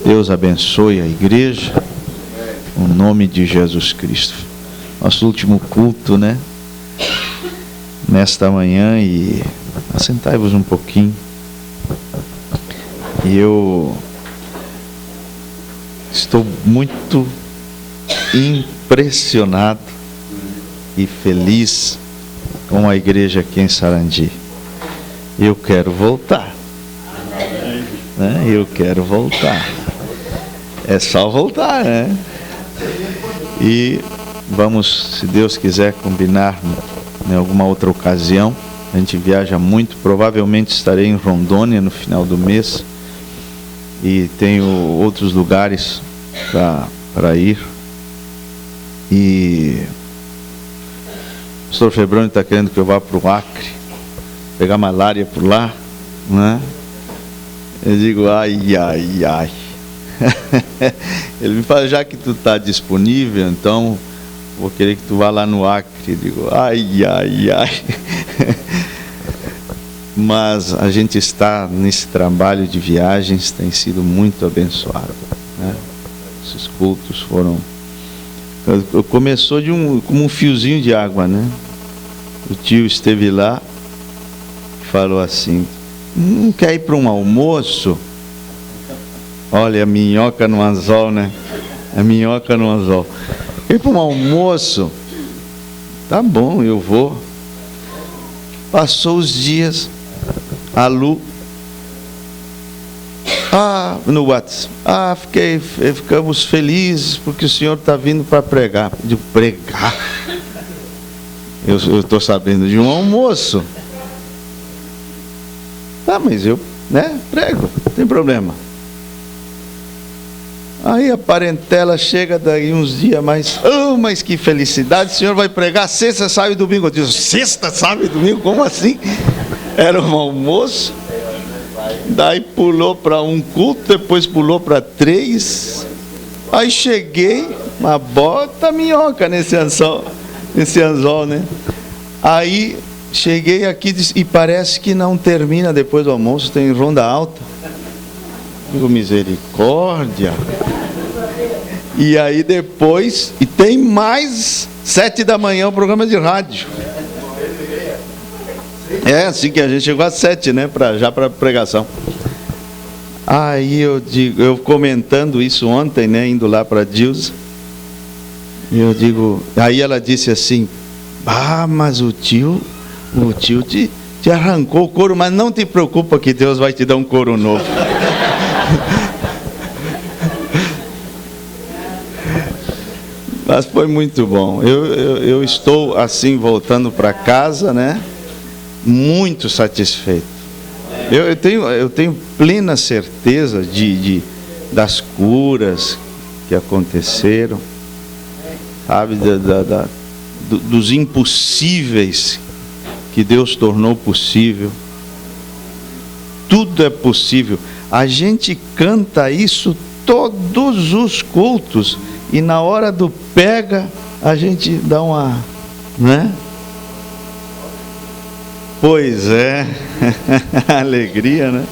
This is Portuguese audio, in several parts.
Deus abençoe a igreja, no nome de Jesus Cristo. Nosso último culto, né? Nesta manhã, e assentai-vos um pouquinho. E eu estou muito impressionado e feliz com a igreja aqui em Sarandi. Eu quero voltar, né? Eu quero voltar. É só voltar, né? E vamos, se Deus quiser, combinar em alguma outra ocasião. A gente viaja muito, provavelmente estarei em Rondônia no final do mês. E tenho outros lugares para ir. E o pastor Febrônio está querendo que eu vá para o Acre, pegar malária por lá, né? Eu digo, ai, ai, ai. Ele me fala, já que tu está disponível, então vou querer que tu vá lá no Acre. Eu digo, ai, ai, ai. Mas a gente está nesse trabalho de viagens, tem sido muito abençoado, né? Esses cultos foram... Começou como um fiozinho de água, né? O tio esteve lá e falou assim, não quer ir para um almoço? Olha, a minhoca no anzol, né? A minhoca no anzol. Ir para um almoço? Tá bom, eu vou. Passou os dias, a Lu, no WhatsApp, ficamos felizes porque o senhor está vindo para pregar. De pregar? Eu estou sabendo de um almoço. Tá, mas eu, né, prego, não tem problema. Aí a parentela chega daí uns dias mais, mas que felicidade, o senhor vai pregar sexta, sábado e domingo. Eu digo, sexta, sábado e domingo? Como assim? Era um almoço. Daí pulou para um culto, depois pulou para 3. Aí cheguei, uma bota minhoca nesse anzol, né? Aí cheguei aqui e parece que não termina depois do almoço, tem ronda alta. Digo, misericórdia. E aí depois, e tem mais 7 da manhã o programa de rádio. É assim que a gente chegou às 7, né? Já para pregação. Aí eu comentando isso ontem, né? Indo lá para Dilsa. Eu digo, aí ela disse assim, mas o tio te arrancou o couro, mas não te preocupa que Deus vai te dar um couro novo. Mas foi muito bom. Eu estou assim voltando para casa, né? Muito satisfeito. Eu tenho plena certeza das curas que aconteceram, sabe, dos impossíveis que Deus tornou possível. Tudo é possível. A gente canta isso todos os cultos e na hora do pega a gente dá uma, né? Pois é, alegria, né?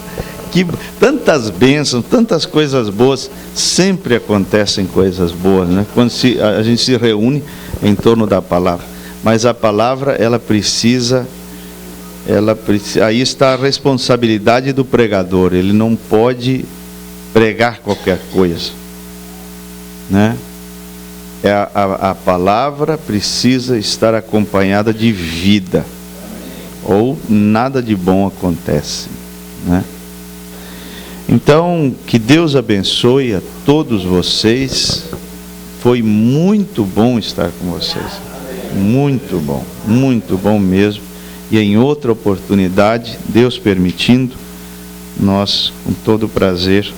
Que tantas bênçãos, tantas coisas boas, sempre acontecem coisas boas, né? Quando a gente se reúne em torno da palavra. Mas a palavra, ela precisa, aí está a responsabilidade do pregador. Ele não pode pregar qualquer coisa, né? A palavra precisa estar acompanhada de vida, ou nada de bom acontece, né? Então, que Deus abençoe a todos vocês. Foi muito bom estar com vocês, muito bom mesmo. E em outra oportunidade, Deus permitindo, nós com todo prazer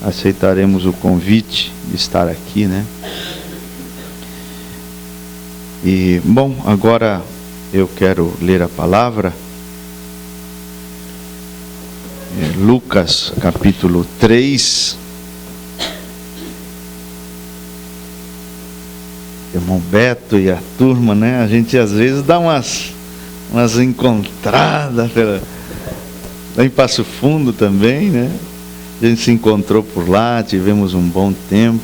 aceitaremos o convite de estar aqui, né? E bom, agora eu quero ler a palavra. Lucas capítulo 3. Irmão Beto e a turma, né? A gente às vezes dá umas encontradas lá em Passo Fundo também, né? A gente se encontrou por lá, tivemos um bom tempo.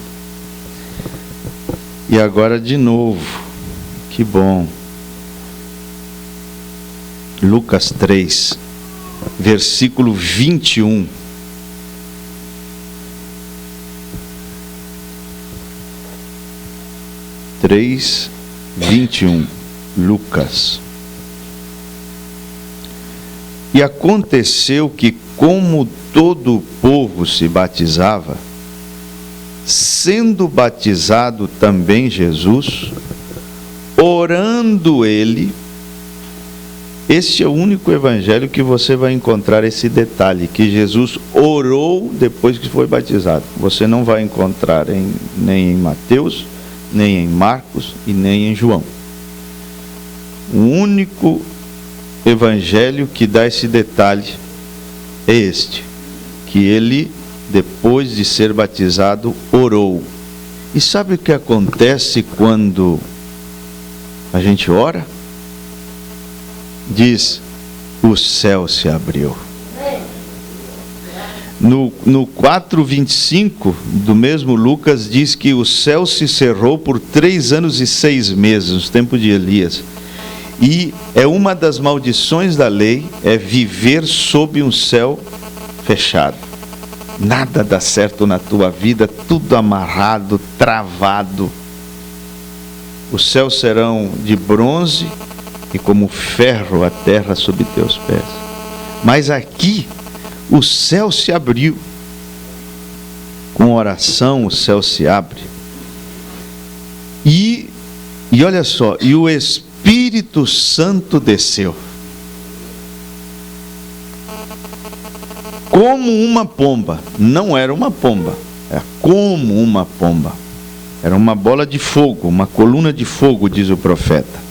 E agora de novo. Que bom. Lucas 3, versículo 21. Três, 21. Lucas. E aconteceu que, como todo o povo se batizava, sendo batizado também Jesus, orando ele, este é o único evangelho que você vai encontrar esse detalhe, que Jesus orou depois que foi batizado. Você não vai encontrar nem em Mateus, nem em Marcos e nem em João. O único evangelho que dá esse detalhe é este, que ele, depois de ser batizado, orou. E sabe o que acontece quando a gente ora? Diz, o céu se abriu. No 4:25 do mesmo Lucas diz que o céu se cerrou por 3 anos e 6 meses, no tempo de Elias. E é uma das maldições da lei, é viver sob um céu fechado. Nada dá certo na tua vida, tudo amarrado, travado. Os céus serão de bronze e como ferro a terra sob teus pés. Mas aqui o céu se abriu. Com oração o céu se abre. E olha só, e o Espírito Santo desceu. Como uma pomba. Não era uma pomba, era como uma pomba. Era uma bola de fogo, uma coluna de fogo, diz o profeta.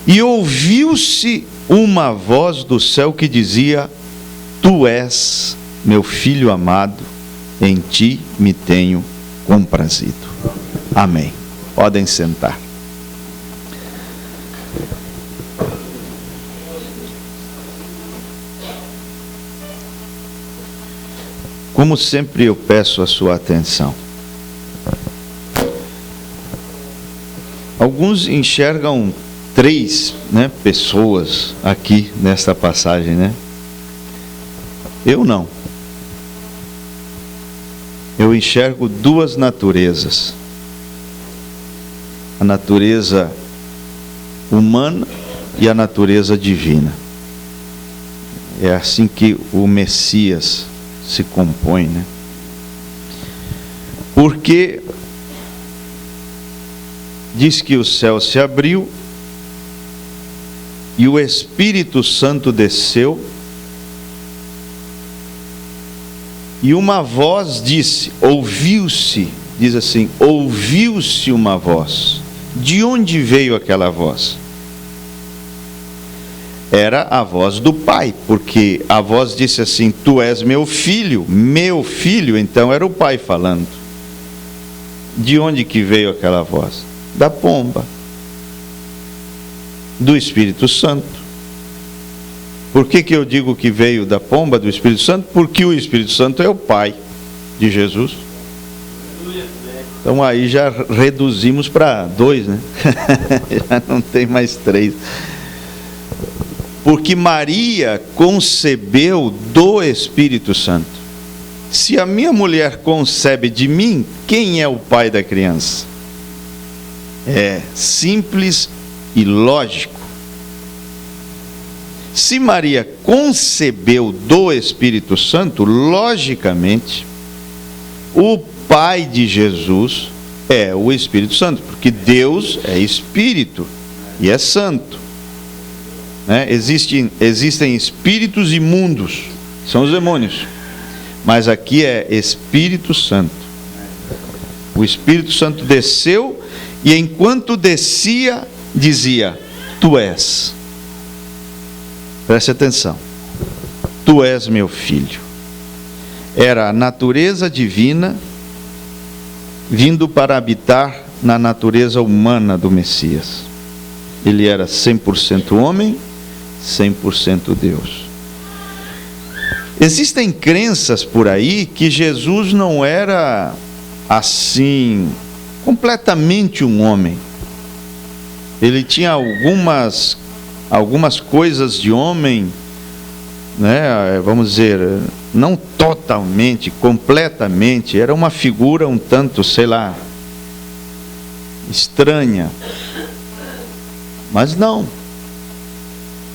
E ouviu-se uma voz do céu que dizia: Tu és meu filho amado, em ti me tenho comprazido. Amém. Podem sentar. Como sempre eu peço a sua atenção. Alguns enxergam 3, pessoas aqui nesta passagem, Eu não. Eu enxergo 2 naturezas. A natureza humana e a natureza divina. É assim que o Messias se compõe, Porque diz que o céu se abriu e o Espírito Santo desceu, e uma voz disse, ouviu-se, diz assim, ouviu-se uma voz. De onde veio aquela voz? Era a voz do Pai, porque a voz disse assim: Tu és meu filho, então era o Pai falando. De onde que veio aquela voz? Da pomba, do Espírito Santo. Por que eu digo que veio da pomba do Espírito Santo? Porque o Espírito Santo é o Pai de Jesus. Então aí já reduzimos para 2, Já não tem mais 3. Porque Maria concebeu do Espírito Santo. Se a minha mulher concebe de mim, quem é o pai da criança? É simples e lógico. Se Maria concebeu do Espírito Santo, logicamente, o Pai de Jesus é o Espírito Santo, porque Deus é Espírito e é Santo. Existem espíritos imundos, são os demônios, mas aqui é Espírito Santo. O Espírito Santo desceu e enquanto descia, dizia: Tu és. Preste atenção. Tu és meu filho. Era a natureza divina vindo para habitar na natureza humana do Messias. Ele era 100% homem, 100% Deus. Existem crenças por aí que Jesus não era assim, completamente um homem. Ele tinha algumas coisas de homem, né? Vamos dizer, não totalmente, completamente. Era uma figura um tanto, sei lá, estranha. Mas não.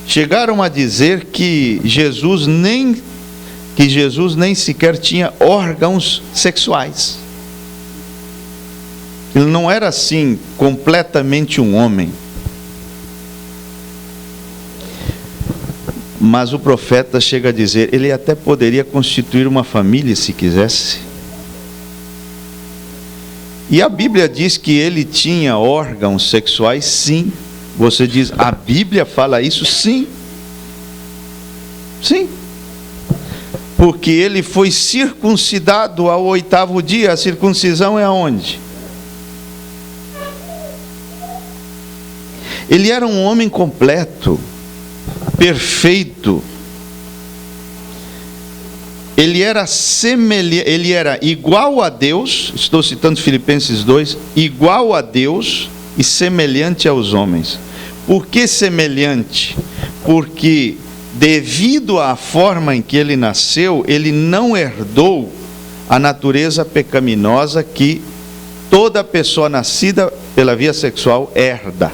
Chegaram a dizer que Jesus nem sequer tinha órgãos sexuais. Ele não era assim completamente um homem. Mas o profeta chega a dizer, ele até poderia constituir uma família se quisesse. E a Bíblia diz que ele tinha órgãos sexuais, sim. Você diz, a Bíblia fala isso? Sim. Sim. Porque ele foi circuncidado ao 8º dia. A circuncisão é aonde? Ele era um homem completo, perfeito. Ele era igual a Deus, estou citando Filipenses 2, igual a Deus e semelhante aos homens. Por que semelhante? Porque devido à forma em que ele nasceu, ele não herdou a natureza pecaminosa que toda pessoa nascida pela via sexual herda.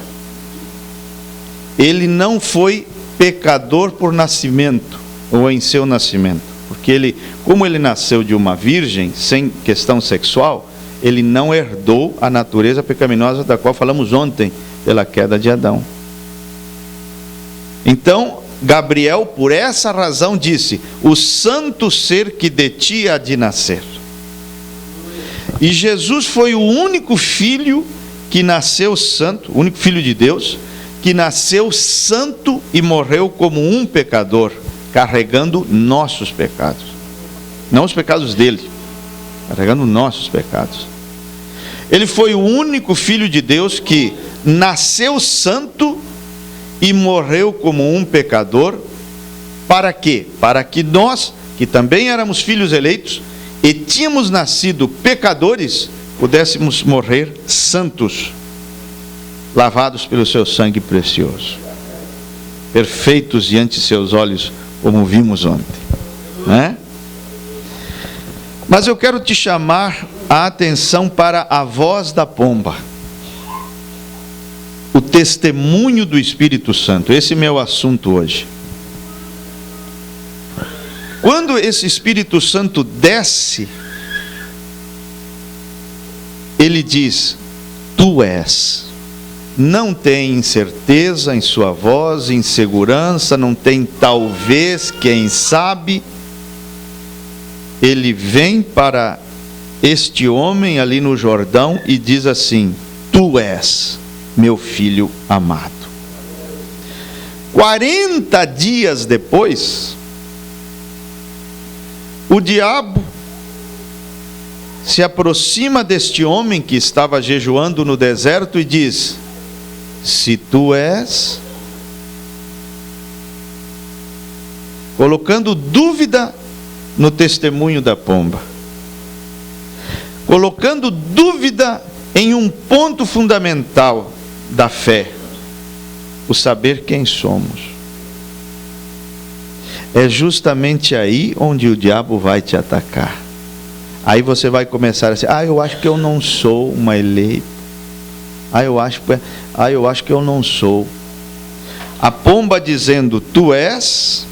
Ele não foi pecador por nascimento, ou em seu nascimento, porque como ele nasceu de uma virgem, sem questão sexual, ele não herdou a natureza pecaminosa da qual falamos ontem, pela queda de Adão. Então, Gabriel, por essa razão, disse, o santo ser que de ti há de nascer. E Jesus foi o único filho que nasceu santo, o único filho de Deus, que nasceu santo e morreu como um pecador, carregando nossos pecados. Não os pecados dele, carregando nossos pecados. Ele foi o único filho de Deus que nasceu santo e morreu como um pecador. Para quê? Para que nós, que também éramos filhos eleitos e tínhamos nascido pecadores, pudéssemos morrer santos, lavados pelo seu sangue precioso, perfeitos diante de seus olhos, como vimos ontem, né? Mas eu quero te chamar a atenção para a voz da pomba, o testemunho do Espírito Santo. Esse é meu assunto hoje. Quando esse Espírito Santo desce, ele diz, tu és. Não tem incerteza em sua voz, insegurança, não tem talvez, quem sabe. Ele vem para este homem ali no Jordão e diz assim, tu és meu filho amado. 40 dias depois, o diabo se aproxima deste homem que estava jejuando no deserto e diz, se tu és, colocando dúvida no testemunho da pomba, colocando dúvida em um ponto fundamental da fé, o saber quem somos. É justamente aí onde o diabo vai te atacar. Aí você vai começar a dizer, eu acho que eu não sou uma eleita. Eu acho que eu não sou. A pomba dizendo, tu és.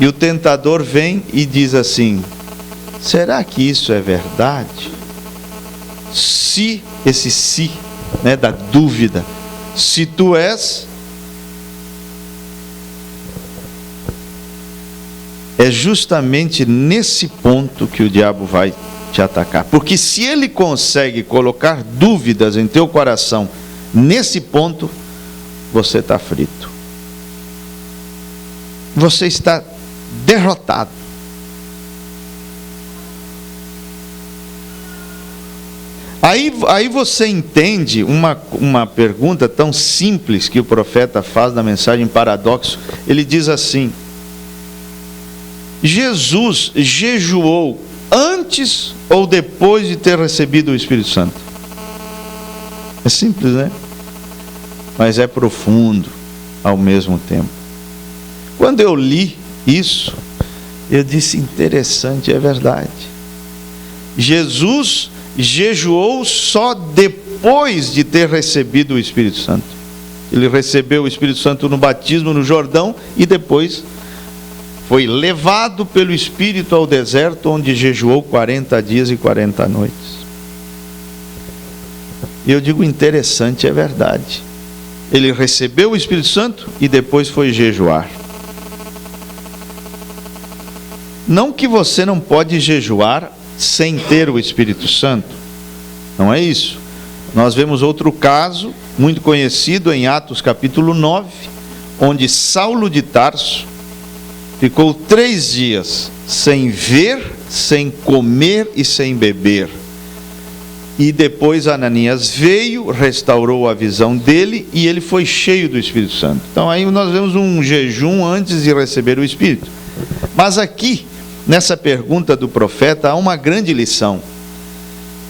E o tentador vem e diz assim, será que isso é verdade? Se, esse se, né, da dúvida, se tu és, é justamente nesse ponto que o diabo vai te atacar. Porque se ele consegue colocar dúvidas em teu coração, nesse ponto, você está frito. Você está derrotado. Aí você entende uma pergunta tão simples que o profeta faz na mensagem Paradoxo. Ele diz assim: Jesus jejuou antes ou depois de ter recebido o Espírito Santo? É simples, né? Mas é profundo ao mesmo tempo. Quando eu li isso, eu disse: interessante, é verdade. Jesus jejuou só depois de ter recebido o Espírito Santo. Ele recebeu o Espírito Santo no batismo no Jordão e depois foi levado pelo Espírito ao deserto, onde jejuou 40 dias e 40 noites. E eu digo: interessante, é verdade. Ele recebeu o Espírito Santo e depois foi jejuar. Não que você não pode jejuar sem ter o Espírito Santo, não é isso. Nós vemos outro caso muito conhecido em Atos capítulo 9, onde Saulo de Tarso ficou 3 dias sem ver, sem comer e sem beber. E depois Ananias veio, restaurou a visão dele e ele foi cheio do Espírito Santo. Então aí nós vemos um jejum antes de receber o Espírito. Mas aqui, nessa pergunta do profeta, há uma grande lição: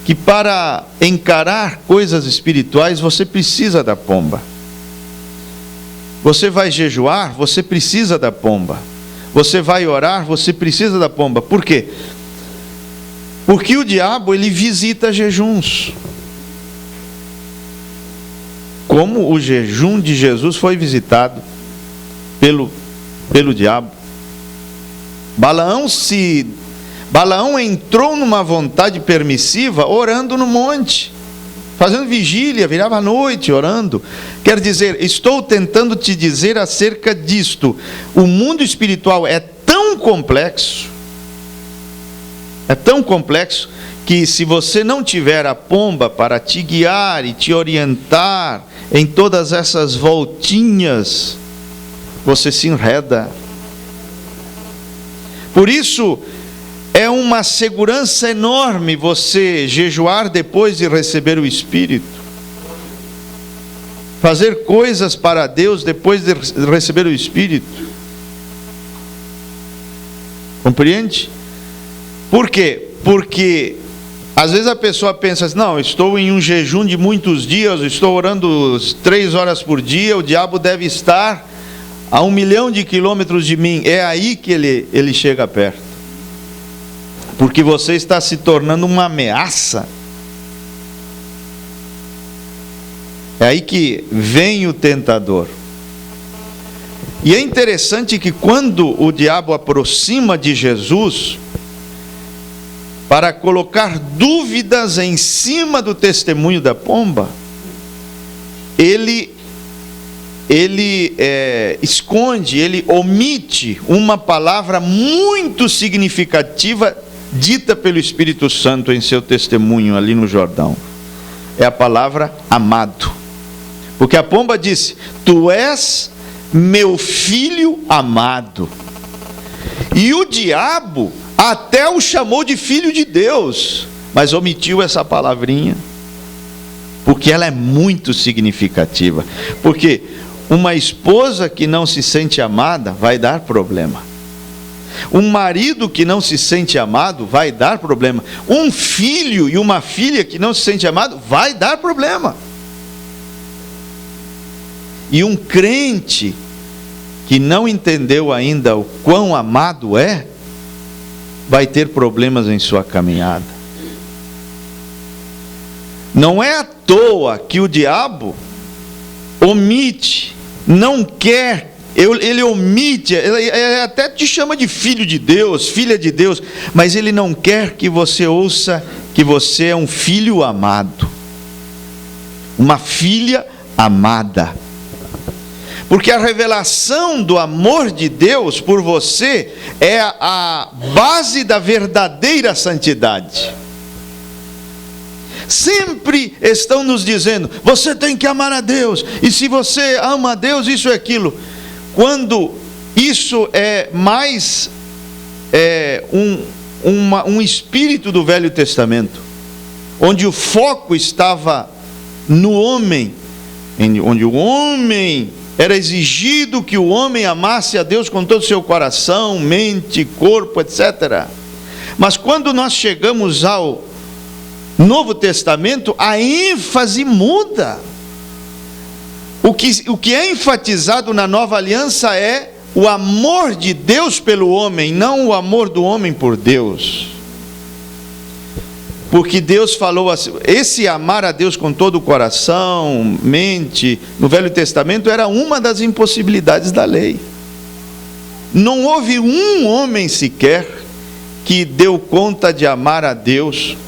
que para encarar coisas espirituais você precisa da pomba. Você vai jejuar, você precisa da pomba. Você vai orar, você precisa da pomba. Por quê? Porque o diabo, ele visita jejuns. Como o jejum de Jesus foi visitado pelo diabo. Balaão entrou numa vontade permissiva orando no monte, fazendo vigília, virava à noite orando. Quer dizer, estou tentando te dizer acerca disto: o mundo espiritual é tão complexo, que se você não tiver a pomba para te guiar e te orientar em todas essas voltinhas, você se enreda. Por isso, é uma segurança enorme você jejuar depois de receber o Espírito. Fazer coisas para Deus depois de receber o Espírito. Compreende? Por quê? Porque às vezes a pessoa pensa assim: não, estou em um jejum de muitos dias, estou orando 3 horas por dia, o diabo deve estar a 1 milhão de quilômetros de mim. É aí que ele chega perto, porque você está se tornando uma ameaça. É aí que vem o tentador. E é interessante que quando o diabo aproxima de Jesus para colocar dúvidas em cima do testemunho da pomba, ele esconde, ele omite uma palavra muito significativa dita pelo Espírito Santo em seu testemunho ali no Jordão. É a palavra amado. Porque a pomba disse: tu és meu filho amado. E o diabo até o chamou de filho de Deus, mas omitiu essa palavrinha, porque ela é muito significativa. Porque uma esposa que não se sente amada vai dar problema. Um marido que não se sente amado vai dar problema. Um filho e uma filha que não se sente amado vai dar problema. E um crente que não entendeu ainda o quão amado é, vai ter problemas em sua caminhada. Não é à toa que o diabo omite, não quer, ele omite, ele até te chama de filho de Deus, filha de Deus, mas ele não quer que você ouça que você é um filho amado, uma filha amada. Porque a revelação do amor de Deus por você é a base da verdadeira santidade. Sempre estão nos dizendo: você tem que amar a Deus, e se você ama a Deus, isso e aquilo. Quando isso é mais um espírito do Velho Testamento. onde o foco estava no homem, onde o homem era exigido que o homem amasse a Deus com todo o seu coração, mente, corpo, etc. Mas quando nós chegamos ao Novo Testamento, a ênfase muda. O que é enfatizado na nova aliança é o amor de Deus pelo homem, não o amor do homem por Deus. Porque Deus falou assim, esse amar a Deus com todo o coração, mente, no Velho Testamento era uma das impossibilidades da lei. Não houve um homem sequer que deu conta de amar a Deus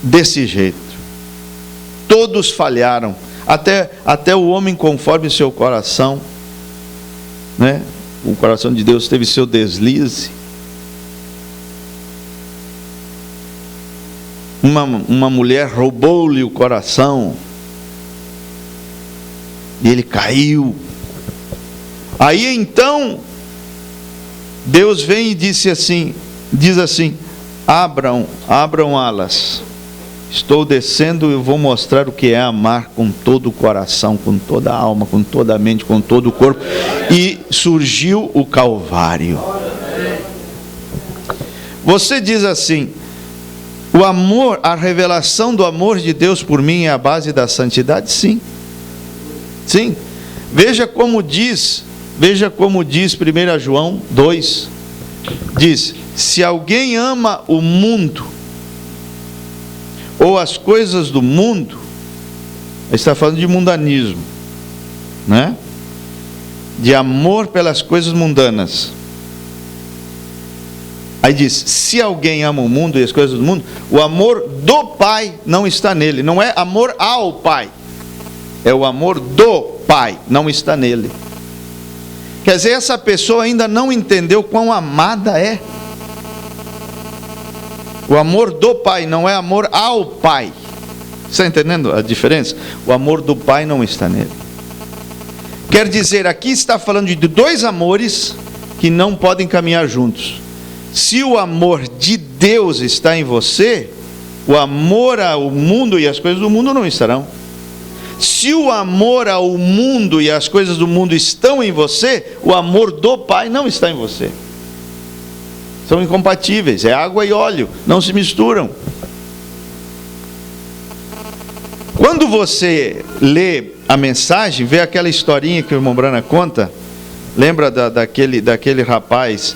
desse jeito. Todos falharam, até o homem conforme seu coração, né? O coração de Deus teve seu deslize. Uma mulher roubou-lhe o coração e ele caiu. Aí então Deus vem e diz assim: abram alas, estou descendo e vou mostrar o que é amar com todo o coração, com toda a alma, com toda a mente, com todo o corpo. E surgiu o Calvário. Você diz assim: o amor, a revelação do amor de Deus por mim é a base da santidade? Sim. Sim. Veja como diz 1 João 2. Diz: se alguém ama o mundo, ou as coisas do mundo, está falando de mundanismo, né? De amor pelas coisas mundanas. Aí diz: se alguém ama o mundo e as coisas do mundo, o amor do Pai não está nele. Não é amor ao Pai, é o amor do Pai, não está nele. Quer dizer, essa pessoa ainda não entendeu quão amada é. O amor do Pai não é amor ao Pai. Está entendendo a diferença? O amor do Pai não está nele. Quer dizer, aqui está falando de dois amores que não podem caminhar juntos. Se o amor de Deus está em você, o amor ao mundo e as coisas do mundo não estarão. Se o amor ao mundo e as coisas do mundo estão em você, o amor do Pai não está em você. São incompatíveis, é água e óleo, não se misturam. Quando você lê a mensagem, vê aquela historinha que o irmão Brana conta, lembra daquele rapaz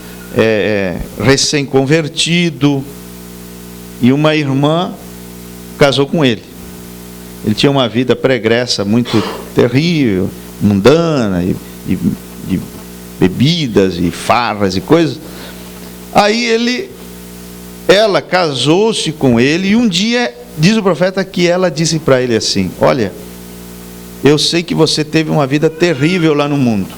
recém-convertido, e uma irmã casou com ele. Ele tinha uma vida pregressa muito terrível, mundana, e bebidas e farras e coisas. Aí ela casou-se com ele, e um dia, diz o profeta, que ela disse para ele assim: olha, eu sei que você teve uma vida terrível lá no mundo,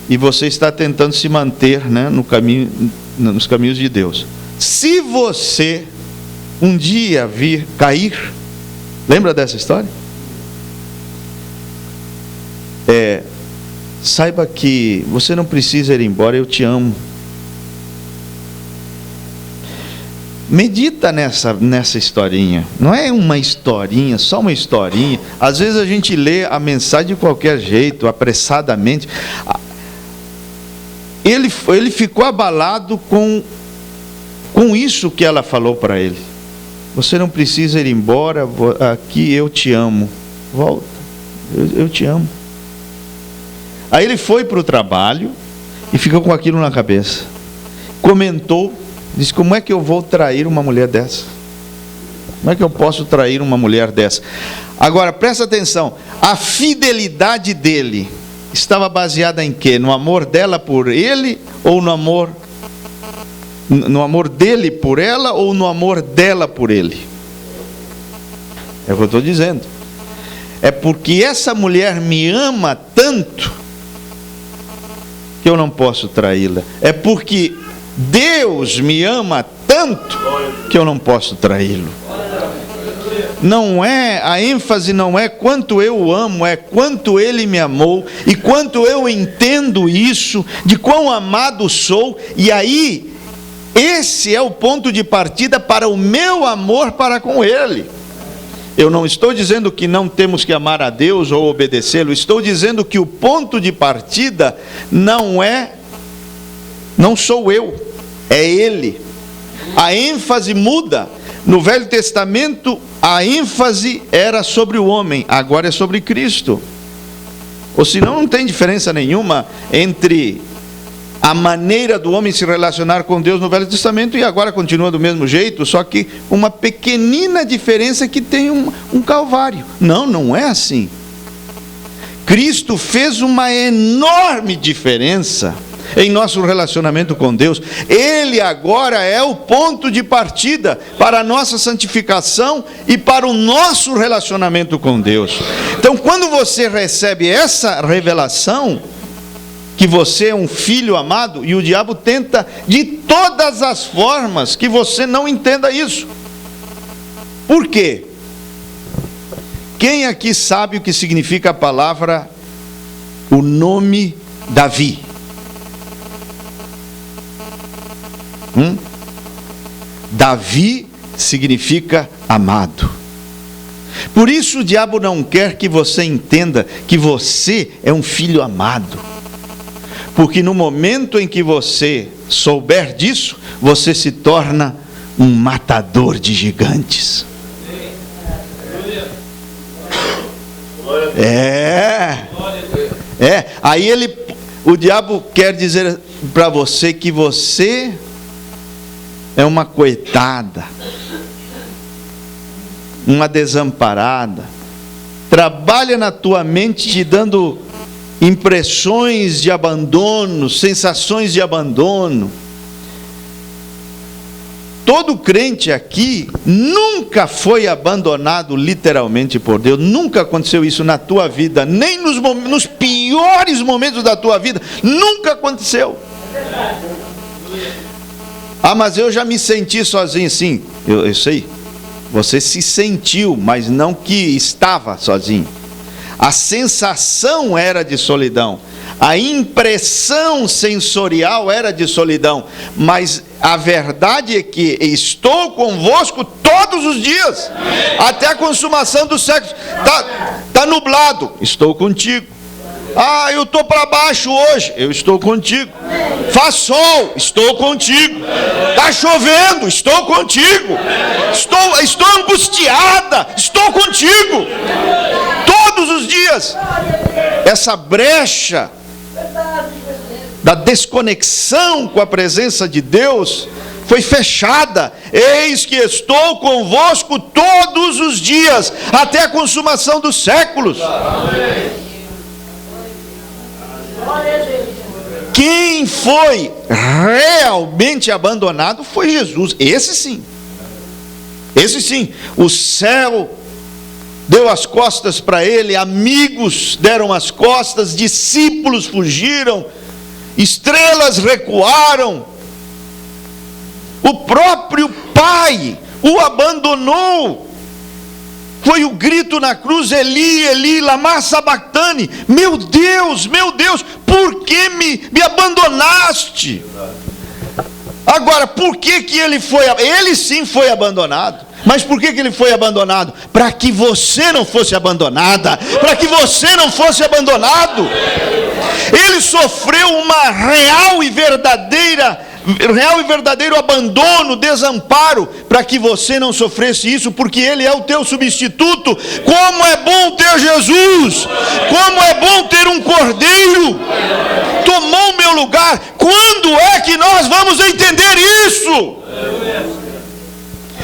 e você está tentando se manter, né, nos caminhos de Deus. Se você um dia vir cair, lembra dessa história? Saiba que você não precisa ir embora, eu te amo. Medita nessa historinha. Não é uma historinha, só uma historinha. Às vezes a gente lê a mensagem de qualquer jeito, apressadamente. Ele ficou abalado com isso que ela falou para ele. Você não precisa ir embora, aqui eu te amo. Volta, eu te amo. Aí ele foi para o trabalho e ficou com aquilo na cabeça. Comentou, disse: como é que eu vou trair uma mulher dessa? Como é que eu posso trair uma mulher dessa? Agora, presta atenção, a fidelidade dele estava baseada em quê? No amor dela por ele, ou no amor dele por ela, ou no amor dela por ele? É o que eu estou dizendo. É porque essa mulher me ama tanto que eu não posso traí-la. É porque Deus me ama tanto que eu não posso traí-lo. Não é, a ênfase não é quanto eu o amo, é quanto ele me amou, e quanto eu entendo isso, de quão amado sou. E aí Esse é o ponto de partida para o meu amor para com Ele. Eu não estou dizendo que não temos que amar a Deus ou obedecê-lo. Estou dizendo que o ponto de partida não sou eu, é Ele. A ênfase muda. No Velho Testamento, a ênfase era sobre o homem, agora é sobre Cristo. Ou senão não tem diferença nenhuma entre a maneira do homem se relacionar com Deus no Velho Testamento e agora continua do mesmo jeito, só que uma pequenina diferença que tem um calvário. Não é assim. Cristo fez uma enorme diferença em nosso relacionamento com Deus. Ele agora é o ponto de partida para a nossa santificação e para o nosso relacionamento com Deus. Então, quando você recebe essa revelação, que você é um filho amado, e o diabo tenta de todas as formas que você não entenda isso. Por quê? Quem aqui sabe o que significa a palavra, o nome Davi? Davi significa amado. Por isso o diabo não quer que você entenda que você é um filho amado. Porque no momento em que você souber disso, você se torna um matador de gigantes. Aí o diabo quer dizer para você que você é uma coitada, uma desamparada. Trabalha na tua mente te dando impressões de abandono, sensações de abandono. Todo crente aqui nunca foi abandonado literalmente por Deus. Nunca aconteceu isso na tua vida, nem nos piores momentos da tua vida. Nunca aconteceu. Mas eu já me senti sozinho. Sim, eu sei. Você se sentiu, mas não que estava sozinho. A sensação era de solidão, a impressão sensorial era de solidão, mas a verdade é que estou convosco todos os dias, até a consumação do século. Está nublado, estou contigo. Eu estou para baixo hoje, eu estou contigo. Faz sol, estou contigo. Está chovendo, estou contigo. Estou angustiada, estou contigo. Todos os dias. Essa brecha da desconexão com a presença de Deus foi fechada. Eis que estou convosco todos os dias, até a consumação dos séculos. Quem foi realmente abandonado foi Jesus. Esse sim. O céu deu as costas para ele, amigos deram as costas, discípulos fugiram, estrelas recuaram, o próprio Pai o abandonou. Foi o grito na cruz: Eli, Eli, lama sabactani. Meu Deus, por que me abandonaste? Agora, por que ele foi? Ele sim foi abandonado. Mas por que ele foi abandonado? Para que você não fosse abandonada. Para que você não fosse abandonado. Ele sofreu uma real e verdadeiro abandono, desamparo, para que você não sofresse isso, porque Ele é o teu substituto. Como é bom ter Jesus! Como é bom ter um Cordeiro! Tomou o meu lugar. Quando é que nós vamos entender isso?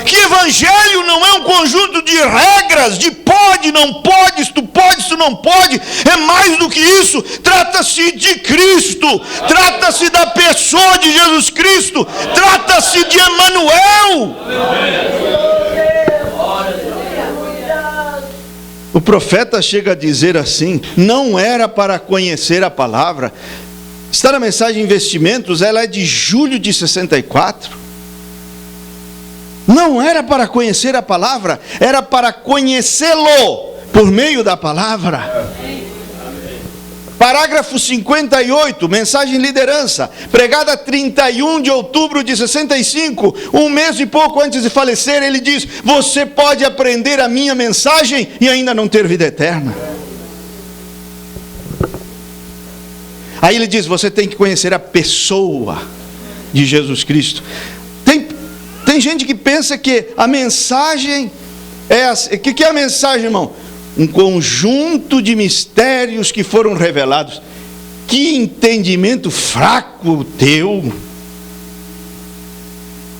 Que evangelho não é um conjunto de regras, de pode, não pode, tu pode, tu não pode. É mais do que isso. Trata-se de Cristo, trata-se da pessoa de Jesus Cristo, trata-se de Emanuel. O profeta chega a dizer assim: não era para conhecer a palavra. Está na mensagem Investimentos, ela é de julho de 64. Não era para conhecer a palavra, era para conhecê-lo por meio da palavra. Parágrafo 58, mensagem liderança, pregada 31 de outubro de 65, um mês e pouco antes de falecer, ele diz: você pode aprender a minha mensagem e ainda não ter vida eterna. Aí ele diz: você tem que conhecer a pessoa de Jesus Cristo. Tem gente que pensa que a mensagem é assim. O que é a mensagem, irmão? Um conjunto de mistérios que foram revelados. Que entendimento fraco teu!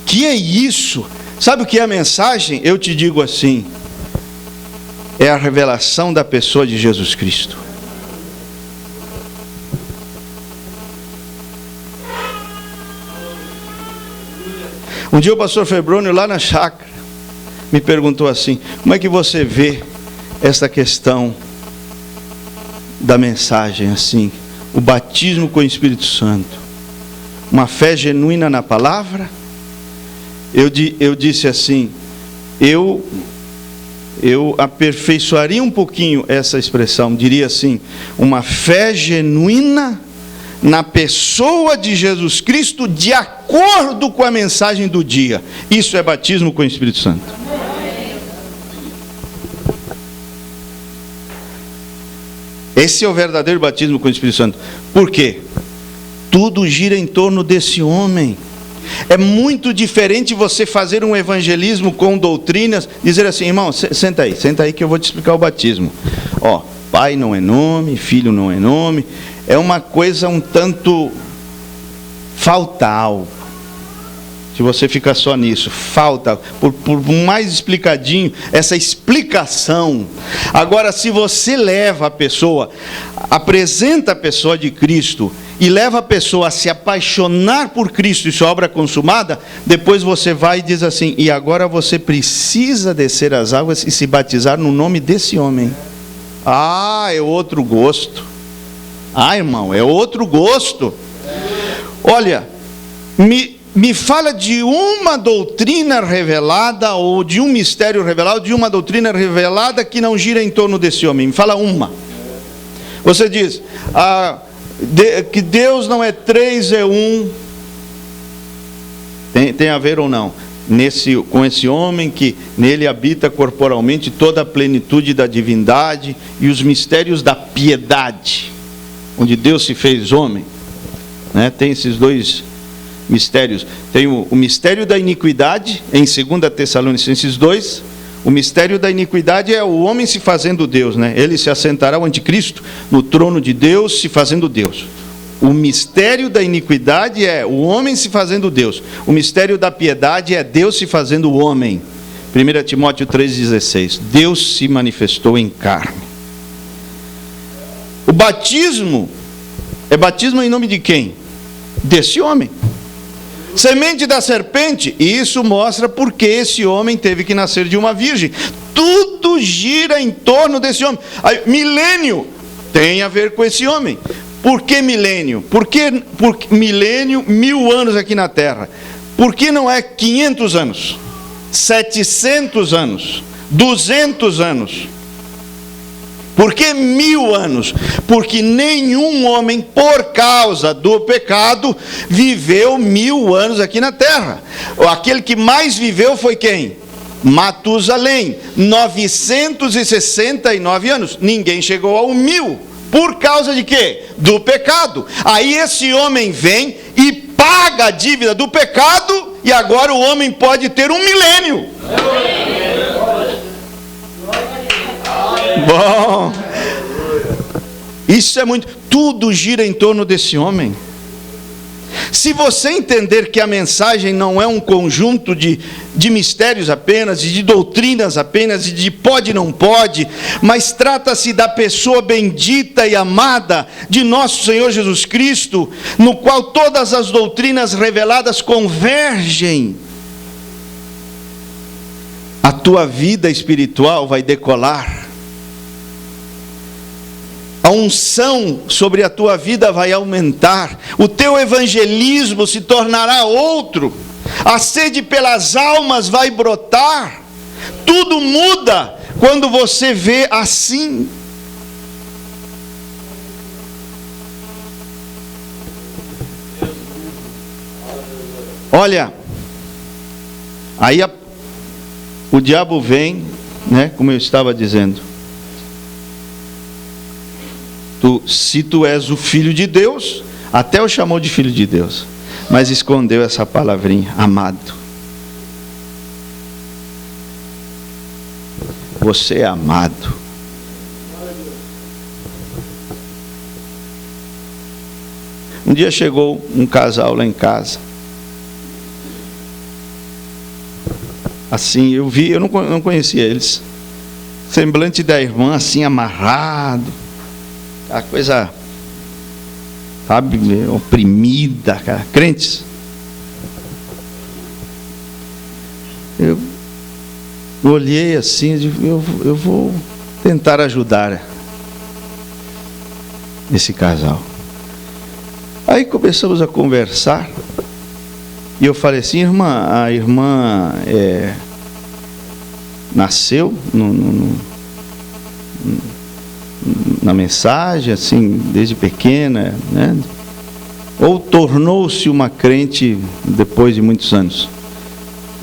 Que é isso? Sabe o que é a mensagem? Eu te digo assim: é a revelação da pessoa de Jesus Cristo. Um dia o pastor Febrônio, lá na chácara, me perguntou assim: como é que você vê esta questão da mensagem assim? O batismo com o Espírito Santo, uma fé genuína na palavra? Eu disse assim: eu aperfeiçoaria um pouquinho essa expressão, diria assim: uma fé genuína na pessoa de Jesus Cristo, de acordo com a mensagem do dia. Isso é batismo com o Espírito Santo. Esse é o verdadeiro batismo com o Espírito Santo. Por quê? Tudo gira em torno desse homem. É muito diferente você fazer um evangelismo com doutrinas, dizer assim: irmão, senta aí que eu vou te explicar o batismo. Ó, pai não é nome, filho não é nome. É uma coisa um tanto, falta algo. Se você fica só nisso, falta, por mais explicadinho, essa explicação. Agora, se você leva a pessoa, apresenta a pessoa de Cristo, e leva a pessoa a se apaixonar por Cristo e sua obra consumada, depois você vai e diz assim: e agora você precisa descer as águas e se batizar no nome desse homem. Ah, é outro gosto. Ah, irmão, é outro gosto. Olha, me fala de uma doutrina revelada, ou de um mistério revelado, de uma doutrina revelada que não gira em torno desse homem. Me fala uma. Você diz que Deus não é três, é um. Tem a ver ou não? Com esse homem que nele habita corporalmente toda a plenitude da divindade e os mistérios da piedade, onde Deus se fez homem, né? Tem esses dois mistérios. Tem o mistério da iniquidade, em 2 Tessalonicenses 2. O mistério da iniquidade é o homem se fazendo Deus, né? Ele se assentará, o anticristo, no trono de Deus, se fazendo Deus. O mistério da iniquidade é o homem se fazendo Deus. O mistério da piedade é Deus se fazendo homem. 1 Timóteo 3,16. Deus se manifestou em carne. O batismo é batismo em nome de quem? Desse homem. Semente da serpente, e isso mostra porque esse homem teve que nascer de uma virgem. Tudo gira em torno desse homem. Aí, milênio tem a ver com esse homem. Por que milênio? Porque milênio, 1000 anos aqui na terra. Por que não é 500 anos? 700 anos? 200 anos? Por que 1000 anos? Porque nenhum homem, por causa do pecado, viveu 1000 anos aqui na terra. Aquele que mais viveu foi quem? Matusalém, 969 anos. Ninguém chegou ao 1000. Por causa de quê? Do pecado. Aí esse homem vem e paga a dívida do pecado, e agora o homem pode ter um milênio. Bom, isso é muito. Tudo gira em torno desse homem. Se você entender que a mensagem não é um conjunto de mistérios apenas, e de doutrinas apenas, e de pode e não pode, mas trata-se da pessoa bendita e amada de nosso Senhor Jesus Cristo, no qual todas as doutrinas reveladas convergem, a tua vida espiritual vai decolar. A unção sobre a tua vida vai aumentar. O teu evangelismo se tornará outro. A sede pelas almas vai brotar. Tudo muda quando você vê assim. Olha, aí o diabo vem, né, como eu estava dizendo. Se tu és o filho de Deus, até o chamou de filho de Deus, mas escondeu essa palavrinha, amado. Você é amado. Um dia chegou um casal lá em casa. Assim, eu não conhecia eles. Semblante da irmã, assim, amarrado. A coisa, sabe, oprimida, cara. Crentes. Eu olhei assim e disse, eu vou tentar ajudar esse casal. Aí começamos a conversar. E eu falei assim, a irmã nasceu na mensagem, assim, desde pequena, né? Ou tornou-se uma crente depois de muitos anos?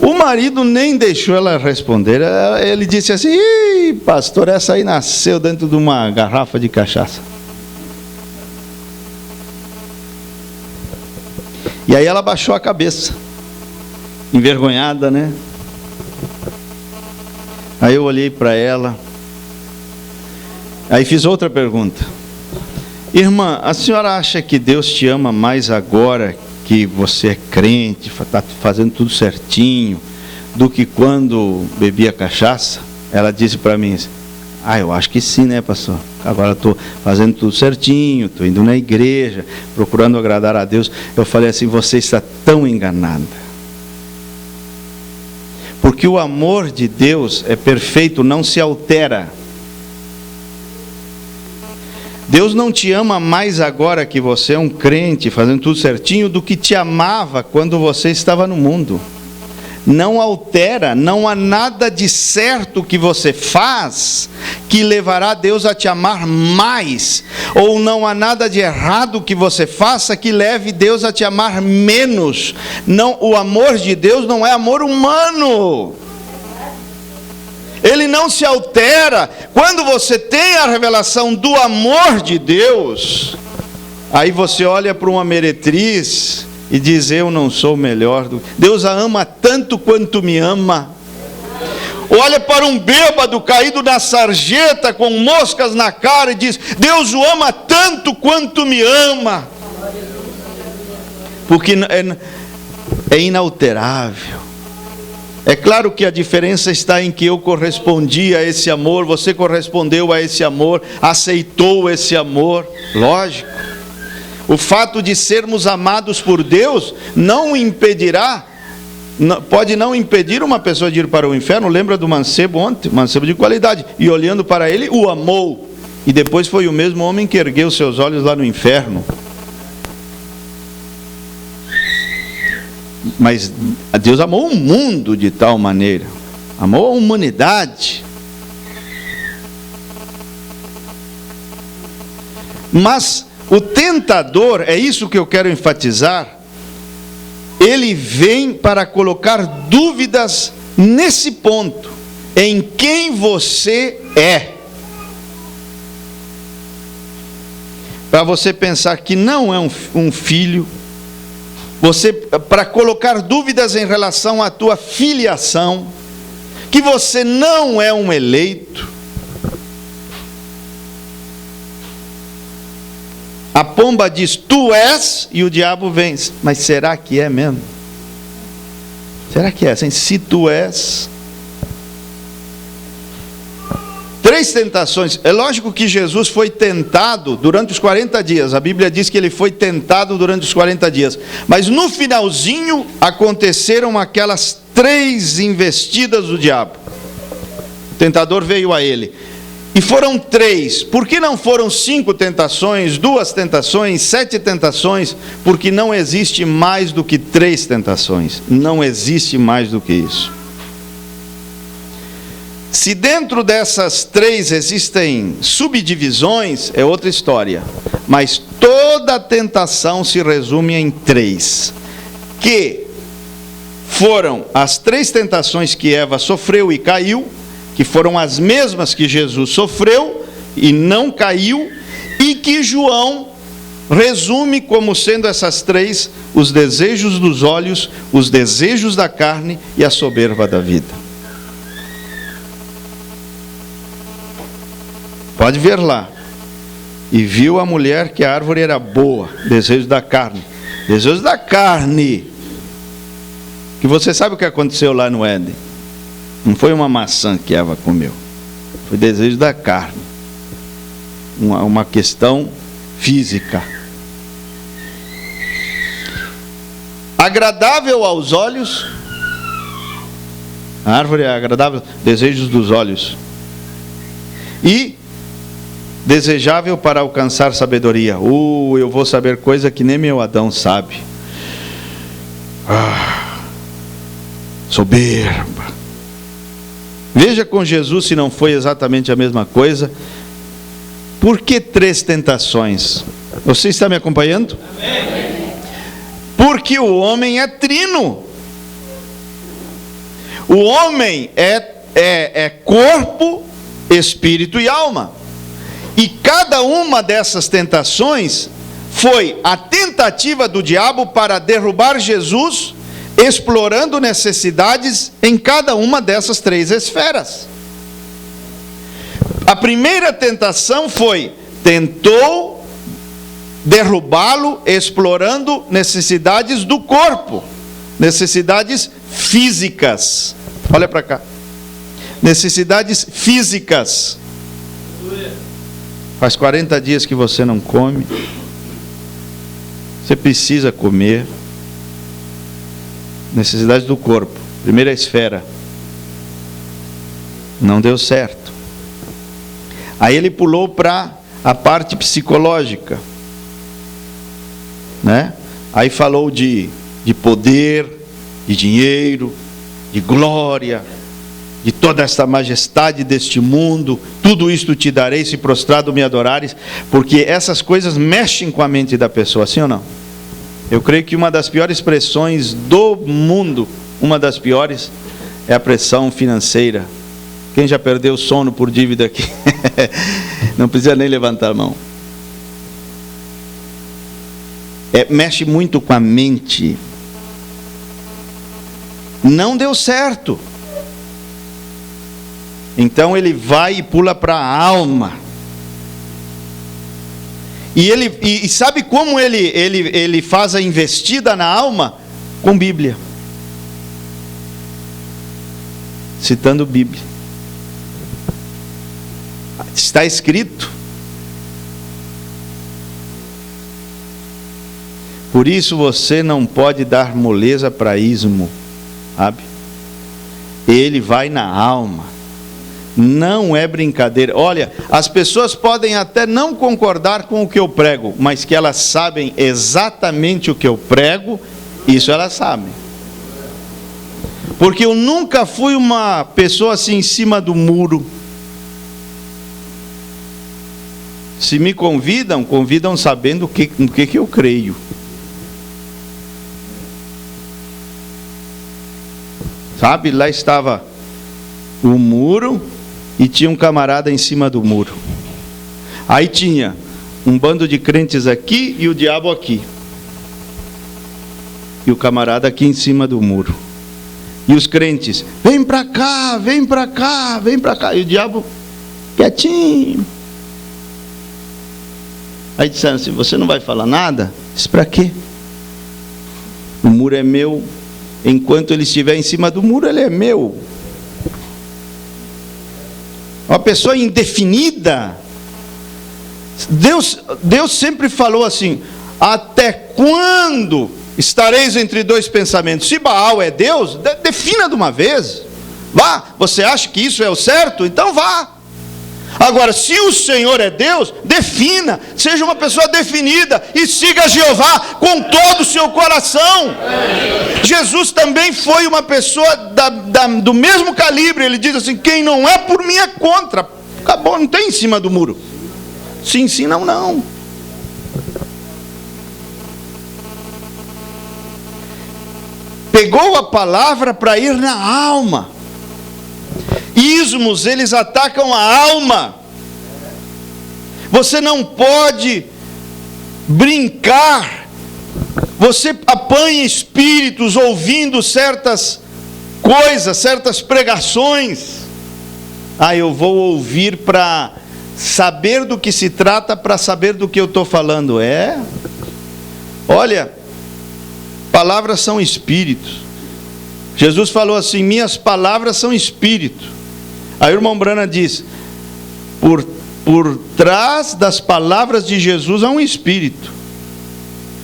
O marido nem deixou ela responder. Ele disse assim, ih, pastor, essa aí nasceu dentro de uma garrafa de cachaça. E aí ela baixou a cabeça, envergonhada, né? Aí eu olhei para ela, aí fiz outra pergunta. Irmã, a senhora acha que Deus te ama mais agora que você é crente, está fazendo tudo certinho, do que quando bebia cachaça? Ela disse para mim, eu acho que sim, né, pastor? Agora estou fazendo tudo certinho, estou indo na igreja, procurando agradar a Deus. Eu falei assim, você está tão enganada. Porque o amor de Deus é perfeito, não se altera. Deus não te ama mais agora que você é um crente, fazendo tudo certinho, do que te amava quando você estava no mundo. Não altera, não há nada de certo que você faz que levará Deus a te amar mais, ou não há nada de errado que você faça que leve Deus a te amar menos. Não, o amor de Deus não é amor humano. Ele não se altera. Quando você tem a revelação do amor de Deus, aí você olha para uma meretriz e diz, eu não sou melhor. Deus a ama tanto quanto me ama. Olha para um bêbado caído na sarjeta com moscas na cara e diz, Deus o ama tanto quanto me ama. Porque é inalterável. É claro que a diferença está em que eu correspondi a esse amor, você correspondeu a esse amor, aceitou esse amor, lógico. O fato de sermos amados por Deus não impedirá, pode não impedir uma pessoa de ir para o inferno. Lembra do mancebo ontem? Mancebo de qualidade. E olhando para ele, o amou. E depois foi o mesmo homem que ergueu seus olhos lá no inferno. Mas Deus amou o mundo de tal maneira, amou a humanidade. Mas o tentador, é isso que eu quero enfatizar, ele vem para colocar dúvidas nesse ponto, em quem você é. Para você pensar que não é um filho, para colocar dúvidas em relação à tua filiação, que você não é um eleito. A pomba diz, tu és, e o diabo vem, mas será que é mesmo? Será que é assim? Se tu és. 3 tentações. É lógico que Jesus foi tentado durante os 40 dias. A Bíblia diz que ele foi tentado durante os 40 dias. Mas no finalzinho aconteceram aquelas 3 investidas do diabo. O tentador veio a ele. E foram 3. Por que não foram 5 tentações, 2 tentações, 7 tentações? Porque não existe mais do que 3 tentações. Não existe mais do que isso. Se dentro dessas 3 existem subdivisões, é outra história. Mas toda tentação se resume em 3. Que foram as 3 tentações que Eva sofreu e caiu, que foram as mesmas que Jesus sofreu e não caiu, e que João resume como sendo essas 3: os desejos dos olhos, os desejos da carne e a soberba da vida. Pode ver lá. E viu a mulher que a árvore era boa, desejo da carne. Desejo da carne. Que você sabe o que aconteceu lá no Éden. Não foi uma maçã que Eva comeu. Foi desejo da carne. Uma questão física. Agradável aos olhos. A árvore é agradável, desejos dos olhos. E desejável para alcançar sabedoria. Eu vou saber coisa que nem meu Adão sabe. Soberba. Veja com Jesus se não foi exatamente a mesma coisa. Por que 3 tentações? Você está me acompanhando? Amém. Porque o homem é trino. O homem é corpo, espírito e alma. E cada uma dessas tentações foi a tentativa do diabo para derrubar Jesus, explorando necessidades em cada uma dessas 3 esferas. A primeira tentação tentou derrubá-lo, explorando necessidades do corpo, necessidades físicas. Olha para cá. Necessidades físicas. Faz 40 dias que você não come. Você precisa comer. Necessidades do corpo. Primeira esfera. Não deu certo. Aí ele pulou para a parte psicológica, né? Aí falou de poder, de dinheiro, de glória, de toda esta majestade deste mundo. Tudo isto te darei se prostrado me adorares. Porque essas coisas mexem com a mente da pessoa, sim ou não? Eu creio que uma das piores pressões do mundo, uma das piores, é a pressão financeira. Quem já perdeu o sono por dívida aqui? Não precisa nem levantar a mão. Mexe muito com a mente. Não deu certo. Então ele vai e pula para a alma. E sabe como ele faz a investida na alma? Com Bíblia. Citando Bíblia. Está escrito. Por isso você não pode dar moleza para ismo, sabe? Ele vai na alma. Não é brincadeira. Olha, as pessoas podem até não concordar com o que eu prego, mas que elas sabem exatamente o que eu prego, isso elas sabem. Porque eu nunca fui uma pessoa assim em cima do muro. Se me convidam, convidam sabendo no que eu creio. Sabe, lá estava o muro e tinha um camarada em cima do muro. Aí tinha um bando de crentes aqui e o diabo aqui. E o camarada aqui em cima do muro. E os crentes, vem para cá, vem para cá, vem para cá. E o diabo, quietinho. Aí disseram assim, você não vai falar nada? Disse, para quê? O muro é meu. Enquanto ele estiver em cima do muro, ele é meu. Uma pessoa indefinida. Deus sempre falou assim, até quando estareis entre 2 pensamentos? Se Baal é Deus, defina de uma vez. Vá, você acha que isso é o certo? Então vá. Agora, se o Senhor é Deus, defina, seja uma pessoa definida e siga Jeová com todo o seu coração. Jesus também foi uma pessoa do mesmo calibre. Ele diz assim, quem não é por mim é contra. Acabou, não tem em cima do muro. Sim, sim, não, não. pegou a palavra para ir na alma. Ismos, eles atacam a alma. Você não pode brincar. Você apanha espíritos ouvindo certas coisas, certas pregações. Eu vou ouvir para saber do que se trata, para saber do que eu estou falando. Olha, palavras são espíritos. Jesus falou assim: minhas palavras são espírito. Aí o irmão Branham diz: por trás das palavras de Jesus há um espírito,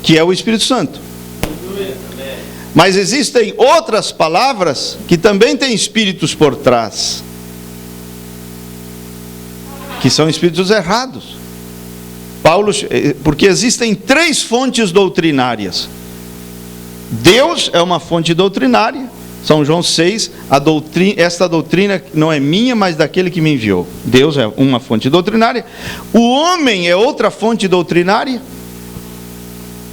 que é o Espírito Santo. Mas existem outras palavras que também têm espíritos por trás, que são espíritos errados. Porque existem 3 fontes doutrinárias. Deus é uma fonte doutrinária. São João 6, esta doutrina não é minha, mas daquele que me enviou. Deus é uma fonte doutrinária. O homem é outra fonte doutrinária.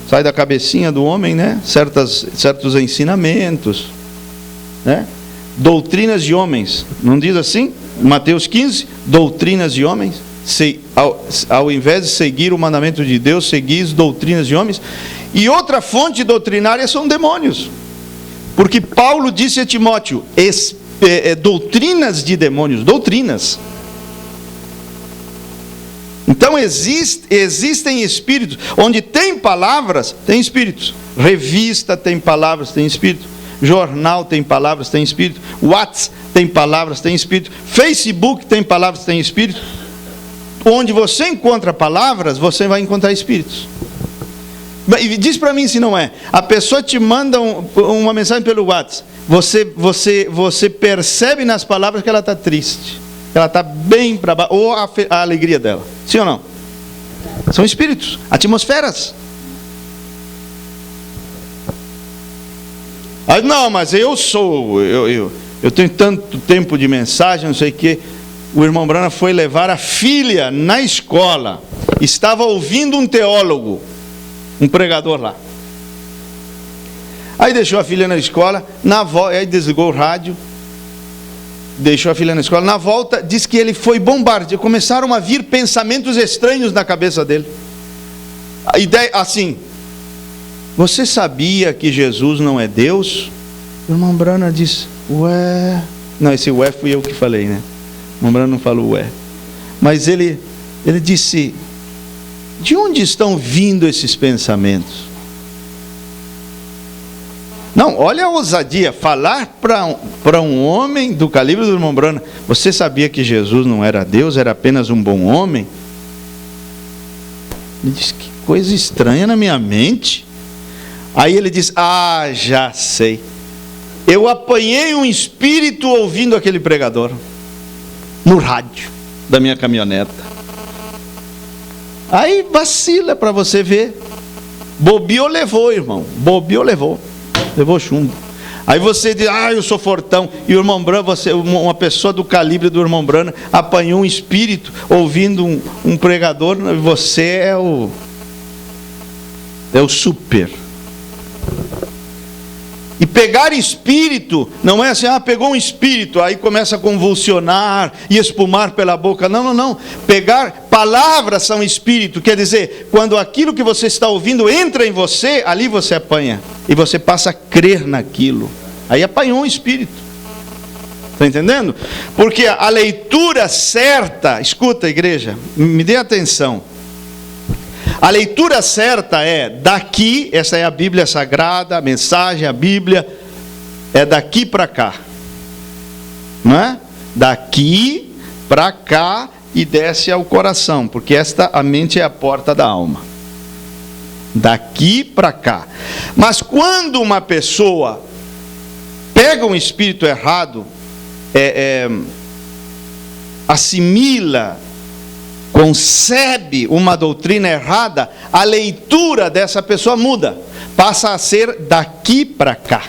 Sai da cabecinha do homem, né? Certos ensinamentos, né? Doutrinas de homens, não diz assim? Mateus 15, doutrinas de homens. Ao invés de seguir o mandamento de Deus, seguis doutrinas de homens. E outra fonte doutrinária são demônios. Porque Paulo disse a Timóteo: doutrinas de demônios, doutrinas. Então existem espíritos. Onde tem palavras, tem espíritos. Revista tem palavras, tem espírito. Jornal tem palavras, tem espírito. WhatsApp tem palavras, tem espírito. Facebook tem palavras, tem espírito. Onde você encontra palavras, você vai encontrar espíritos. E diz para mim se não é. A pessoa te manda uma mensagem pelo WhatsApp. Você percebe nas palavras que ela está triste, que ela está bem para baixo, ou a alegria dela. Sim ou não? São espíritos, atmosferas. Não, mas eu tenho tanto tempo de mensagem, não sei o que. O irmão Branham foi levar a filha na escola. Estava ouvindo um teólogo, um pregador lá. Aí deixou a filha na escola, aí desligou o rádio, deixou a filha na escola. Na volta, diz que ele foi bombardeado. Começaram a vir pensamentos estranhos na cabeça dele. A ideia assim: você sabia que Jesus não é Deus? O irmão Branham disse: ué. Não, esse ué fui eu que falei, né? O irmão Branham não falou ué. Mas ele disse: de onde estão vindo esses pensamentos? Não, olha a ousadia, falar para um homem do calibre do irmão Branham: você sabia que Jesus não era Deus, era apenas um bom homem? Ele disse: que coisa estranha na minha mente. Aí ele diz: já sei. Eu apanhei um espírito ouvindo aquele pregador no rádio da minha caminhoneta. Aí vacila para você ver. Bobeou, levou, irmão. Bobeou, levou chumbo. Aí você diz: eu sou fortão. E o irmão Branham, uma pessoa do calibre do irmão Branham, apanhou um espírito ouvindo um pregador. Você é o super. E pegar espírito não é assim: pegou um espírito, aí começa a convulsionar e espumar pela boca. Não. Pegar palavras são espírito. Quer dizer, quando aquilo que você está ouvindo entra em você, ali você apanha. E você passa a crer naquilo. Aí apanhou um espírito. Está entendendo? Porque a leitura certa, escuta, igreja, me dê atenção. A leitura certa é daqui, essa é a Bíblia Sagrada, a mensagem, a Bíblia, é daqui para cá. Não é? Daqui para cá e desce ao coração, porque a mente é a porta da alma. Daqui para cá. Mas quando uma pessoa pega um espírito errado, assimila, concebe uma doutrina errada, a leitura dessa pessoa muda, passa a ser daqui para cá.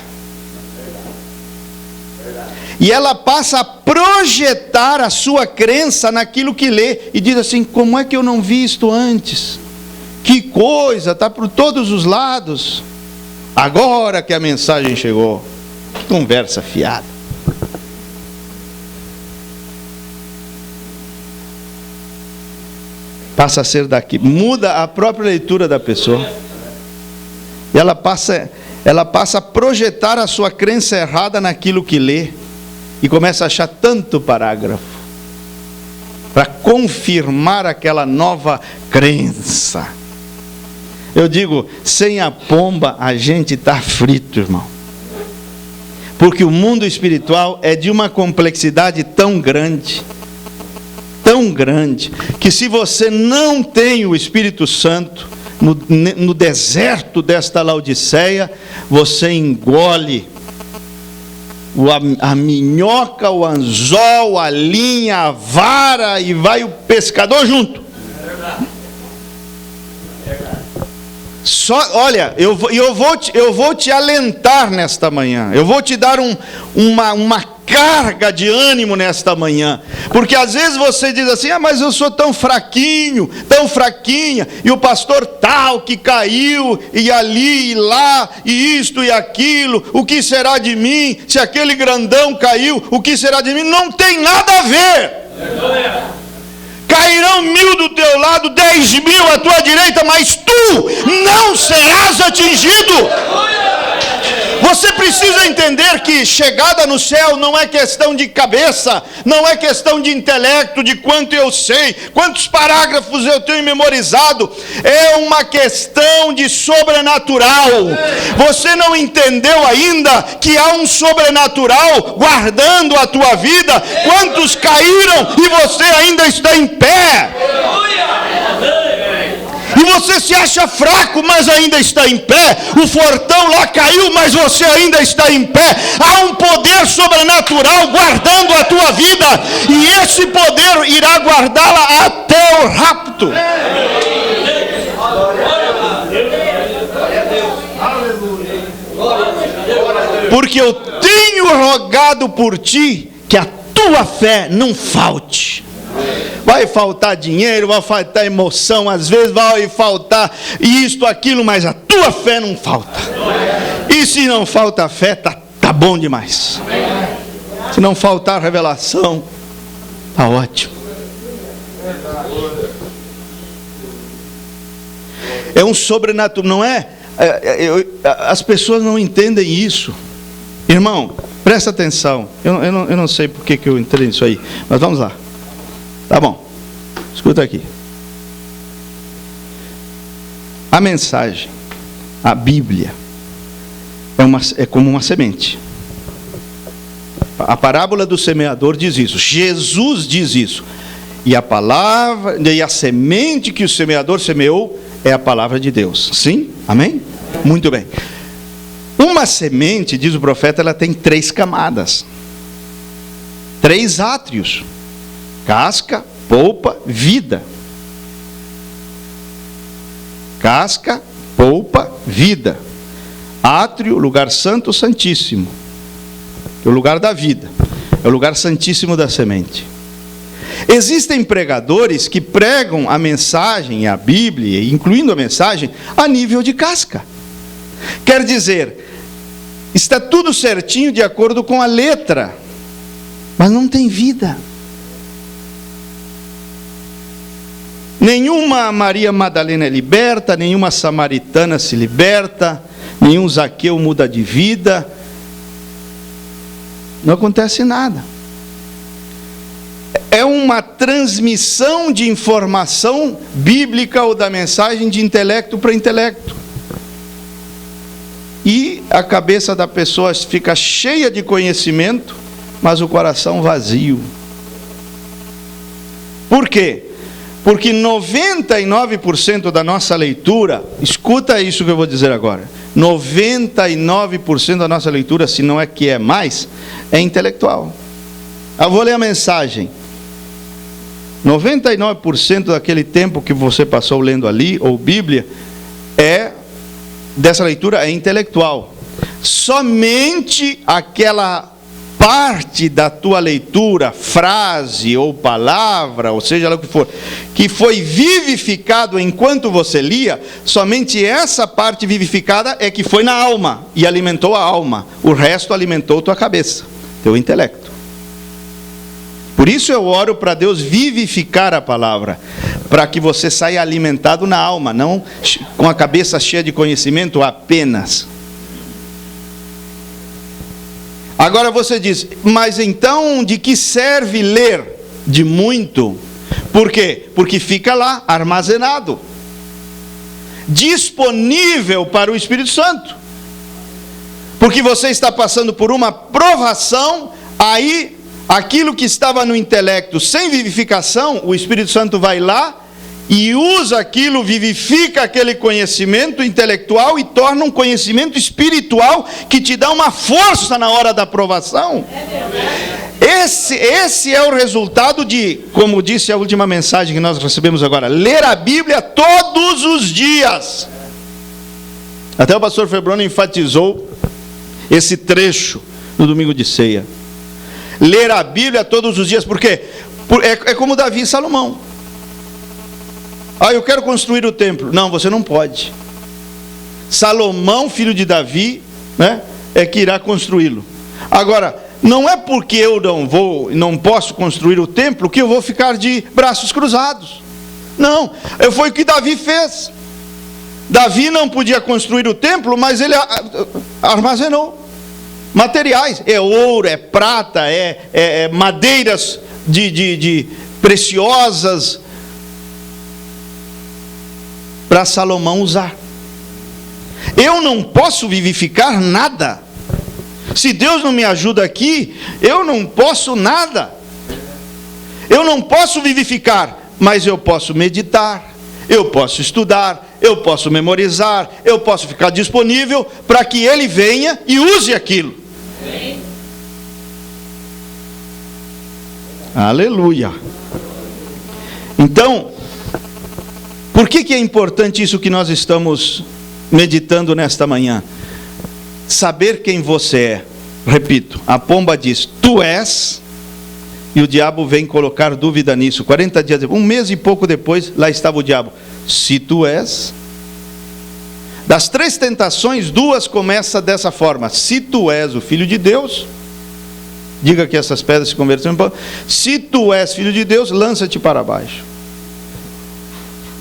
E ela passa a projetar a sua crença naquilo que lê, e diz assim: como é que eu não vi isto antes? Que coisa, está por todos os lados. Agora que a mensagem chegou. Que conversa fiada. Passa a ser daqui. Muda a própria leitura da pessoa. E ela passa a projetar a sua crença errada naquilo que lê. E começa a achar tanto parágrafo para confirmar aquela nova crença. Eu digo, sem a pomba a gente está frito, irmão. Porque o mundo espiritual é de uma complexidade tão grande, que se você não tem o Espírito Santo no deserto desta Laodiceia, você engole a minhoca, o anzol, a linha, a vara, e vai o pescador junto. Olha, eu vou te alentar nesta manhã. Eu vou te dar uma carga de ânimo nesta manhã. Porque às vezes você diz assim, mas eu sou tão fraquinho, tão fraquinha, e o pastor tal que caiu, e ali e lá, e isto e aquilo, o que será de mim? Se aquele grandão caiu, o que será de mim? Não tem nada a ver. Cairão 1000 do teu lado, 10.000 à tua direita, mas tu não serás atingido. Você precisa entender que chegada no céu não é questão de cabeça, não é questão de intelecto, de quanto eu sei, quantos parágrafos eu tenho memorizado, é uma questão de sobrenatural. Você não entendeu ainda que há um sobrenatural guardando a tua vida? Quantos caíram e você ainda está em pé? E você se acha fraco, mas ainda está em pé. O fortão lá caiu, mas você ainda está em pé. Há um poder sobrenatural guardando a tua vida, e esse poder irá guardá-la até o rapto. Porque eu tenho rogado por ti que a tua fé não falte. Vai faltar dinheiro, vai faltar emoção, às vezes vai faltar isto, aquilo, mas a tua fé não falta. E se não falta a fé, tá bom demais. Se não faltar revelação, tá ótimo. É um sobrenatural, não é? As pessoas não entendem isso. Irmão, presta atenção. Eu não sei por que eu entrei nisso aí, mas vamos lá. Tá bom, escuta aqui. A mensagem, a Bíblia, é como uma semente. A parábola do semeador diz isso. Jesus diz isso. E a palavra, e a semente que o semeador semeou é a palavra de Deus. Sim? Amém? Muito bem. Uma semente, diz o profeta, ela tem 3 camadas. 3 átrios. Casca, polpa, vida. Casca, polpa, vida. Átrio, lugar santo, santíssimo. É o lugar da vida. É o lugar santíssimo da semente. Existem pregadores que pregam a mensagem, a Bíblia, incluindo a mensagem, a nível de casca. Quer dizer, está tudo certinho de acordo com a letra, mas não tem vida. Nenhuma Maria Madalena é liberta, nenhuma samaritana se liberta, nenhum Zaqueu muda de vida. Não acontece nada. É uma transmissão de informação bíblica ou da mensagem de intelecto para intelecto. E a cabeça da pessoa fica cheia de conhecimento, mas o coração vazio. Por quê? Porque 99% da nossa leitura, escuta isso que eu vou dizer agora, 99% da nossa leitura, se não é que é mais, é intelectual. Eu vou ler a mensagem. 99% daquele tempo que você passou lendo ali, ou Bíblia, dessa leitura é intelectual. Somente aquela parte da tua leitura, frase ou palavra, ou seja lá o que for, que foi vivificado enquanto você lia, somente essa parte vivificada é que foi na alma e alimentou a alma. O resto alimentou tua cabeça, teu intelecto. Por isso eu oro para Deus vivificar a palavra, para que você saia alimentado na alma, não com a cabeça cheia de conhecimento apenas. Agora você diz, mas então de que serve ler? De muito. Por quê? Porque fica lá, armazenado, disponível para o Espírito Santo. Porque você está passando por uma provação, aí aquilo que estava no intelecto sem vivificação, o Espírito Santo vai lá e usa aquilo, vivifica aquele conhecimento intelectual e torna um conhecimento espiritual que te dá uma força na hora da provação. Esse é o resultado de, como disse a última mensagem que nós recebemos agora, ler a Bíblia todos os dias. Até o pastor Febrônio enfatizou esse trecho no domingo de ceia. Ler a Bíblia todos os dias, porque é como Davi e Salomão. Eu quero construir o templo. Não, você não pode. Salomão, filho de Davi, né, é que irá construí-lo. Agora, não é porque eu não posso construir o templo que eu vou ficar de braços cruzados. Não, foi o que Davi fez. Davi não podia construir o templo, mas ele armazenou materiais. É ouro, é prata, é madeiras de preciosas, para Salomão usar. Eu não posso vivificar nada. Se Deus não me ajuda aqui, eu não posso nada. Eu não posso vivificar, mas eu posso meditar, eu posso estudar, eu posso memorizar, eu posso ficar disponível para que Ele venha e use aquilo. Sim. Aleluia. Então, por que é importante isso que nós estamos meditando nesta manhã? Saber quem você é. Repito, a pomba diz, tu és, e o diabo vem colocar dúvida nisso. 40 dias depois, um mês e pouco depois, lá estava o diabo. Se tu és. Das 3 tentações, 2 começam dessa forma. Se tu és o Filho de Deus, diga que essas pedras se converterão em pão. Se tu és Filho de Deus, lança-te para baixo.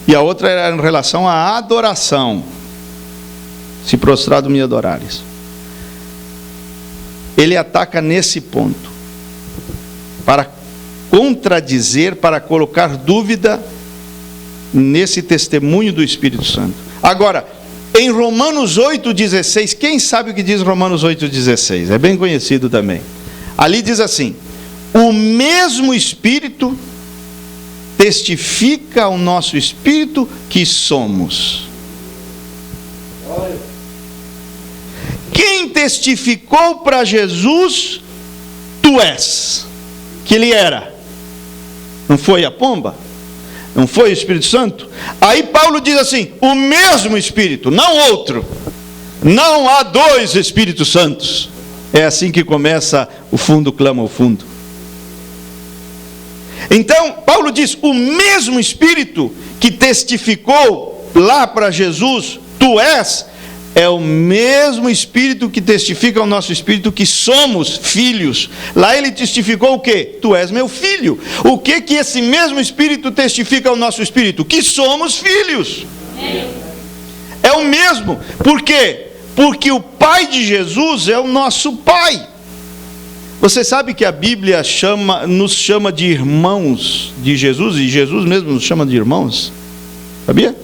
E a outra era em relação à adoração. Se prostrado me adorares. Ele ataca nesse ponto, para contradizer, para colocar dúvida nesse testemunho do Espírito Santo. Agora, em Romanos 8,16, quem sabe o que diz Romanos 8,16? É bem conhecido também. Ali diz assim, o mesmo Espírito testifica ao nosso espírito que somos. Quem testificou para Jesus, tu és, que ele era? Não foi a pomba? Não foi o Espírito Santo? Aí Paulo diz assim, o mesmo Espírito, não outro. Não há 2 Espíritos Santos. É assim que começa o fundo clama ao fundo. Então, Paulo diz, o mesmo Espírito que testificou lá para Jesus, tu és, é o mesmo Espírito que testifica ao nosso Espírito que somos filhos. Lá ele testificou o quê? Tu és meu filho. O que esse mesmo Espírito testifica ao nosso Espírito? Que somos filhos. É o mesmo. Por quê? Porque o Pai de Jesus é o nosso Pai. Você sabe que a Bíblia nos chama de irmãos de Jesus, e Jesus mesmo nos chama de irmãos? Sabia?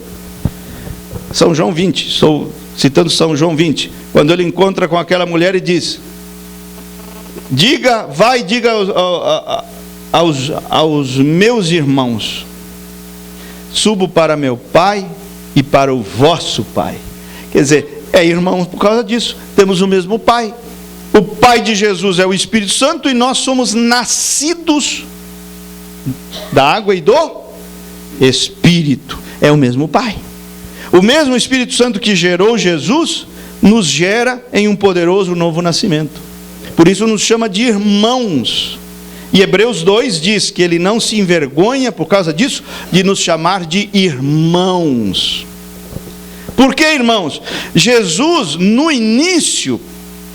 São João 20, estou citando São João 20, quando ele encontra com aquela mulher e diz, diga aos meus irmãos, subo para meu Pai e para o vosso Pai. Quer dizer, é irmão por causa disso, temos o mesmo Pai. O Pai de Jesus é o Espírito Santo e nós somos nascidos da água e do Espírito. É o mesmo Pai. O mesmo Espírito Santo que gerou Jesus nos gera em um poderoso novo nascimento. Por isso nos chama de irmãos. E Hebreus 2 diz que ele não se envergonha, por causa disso, de nos chamar de irmãos. Por que, irmãos? Jesus, no início,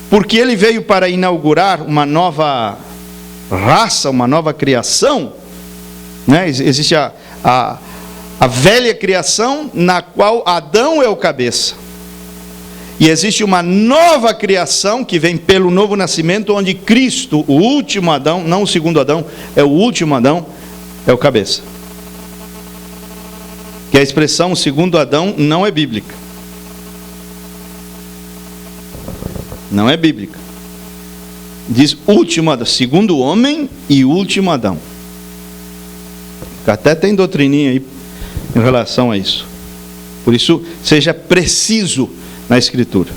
porque ele veio para inaugurar uma nova raça, uma nova criação, né? Existe a velha criação, na qual Adão é o cabeça. E existe uma nova criação que vem pelo novo nascimento, onde Cristo, o último Adão, não o segundo Adão, é o último Adão, é o cabeça. Que a expressão segundo Adão não é bíblica. Não é bíblica. Diz último Adão, segundo homem e último Adão. Até tem doutrininha aí em relação a isso. Por isso, seja preciso na Escritura.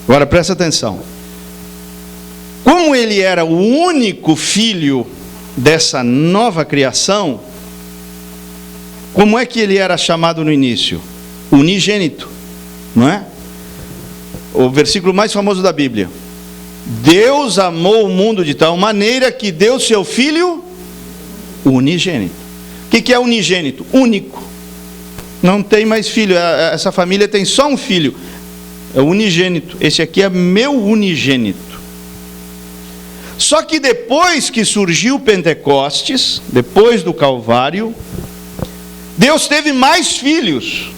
Agora presta atenção. Como ele era o único filho dessa nova criação, como é que ele era chamado no início? Unigênito, não é? O versículo mais famoso da Bíblia. Deus amou o mundo de tal maneira que deu seu filho unigênito. O que é unigênito? Único. Não tem mais filho, essa família tem só um filho, é o unigênito. Esse aqui é meu unigênito. Só que depois que surgiu Pentecostes, depois do Calvário, Deus teve mais filhos.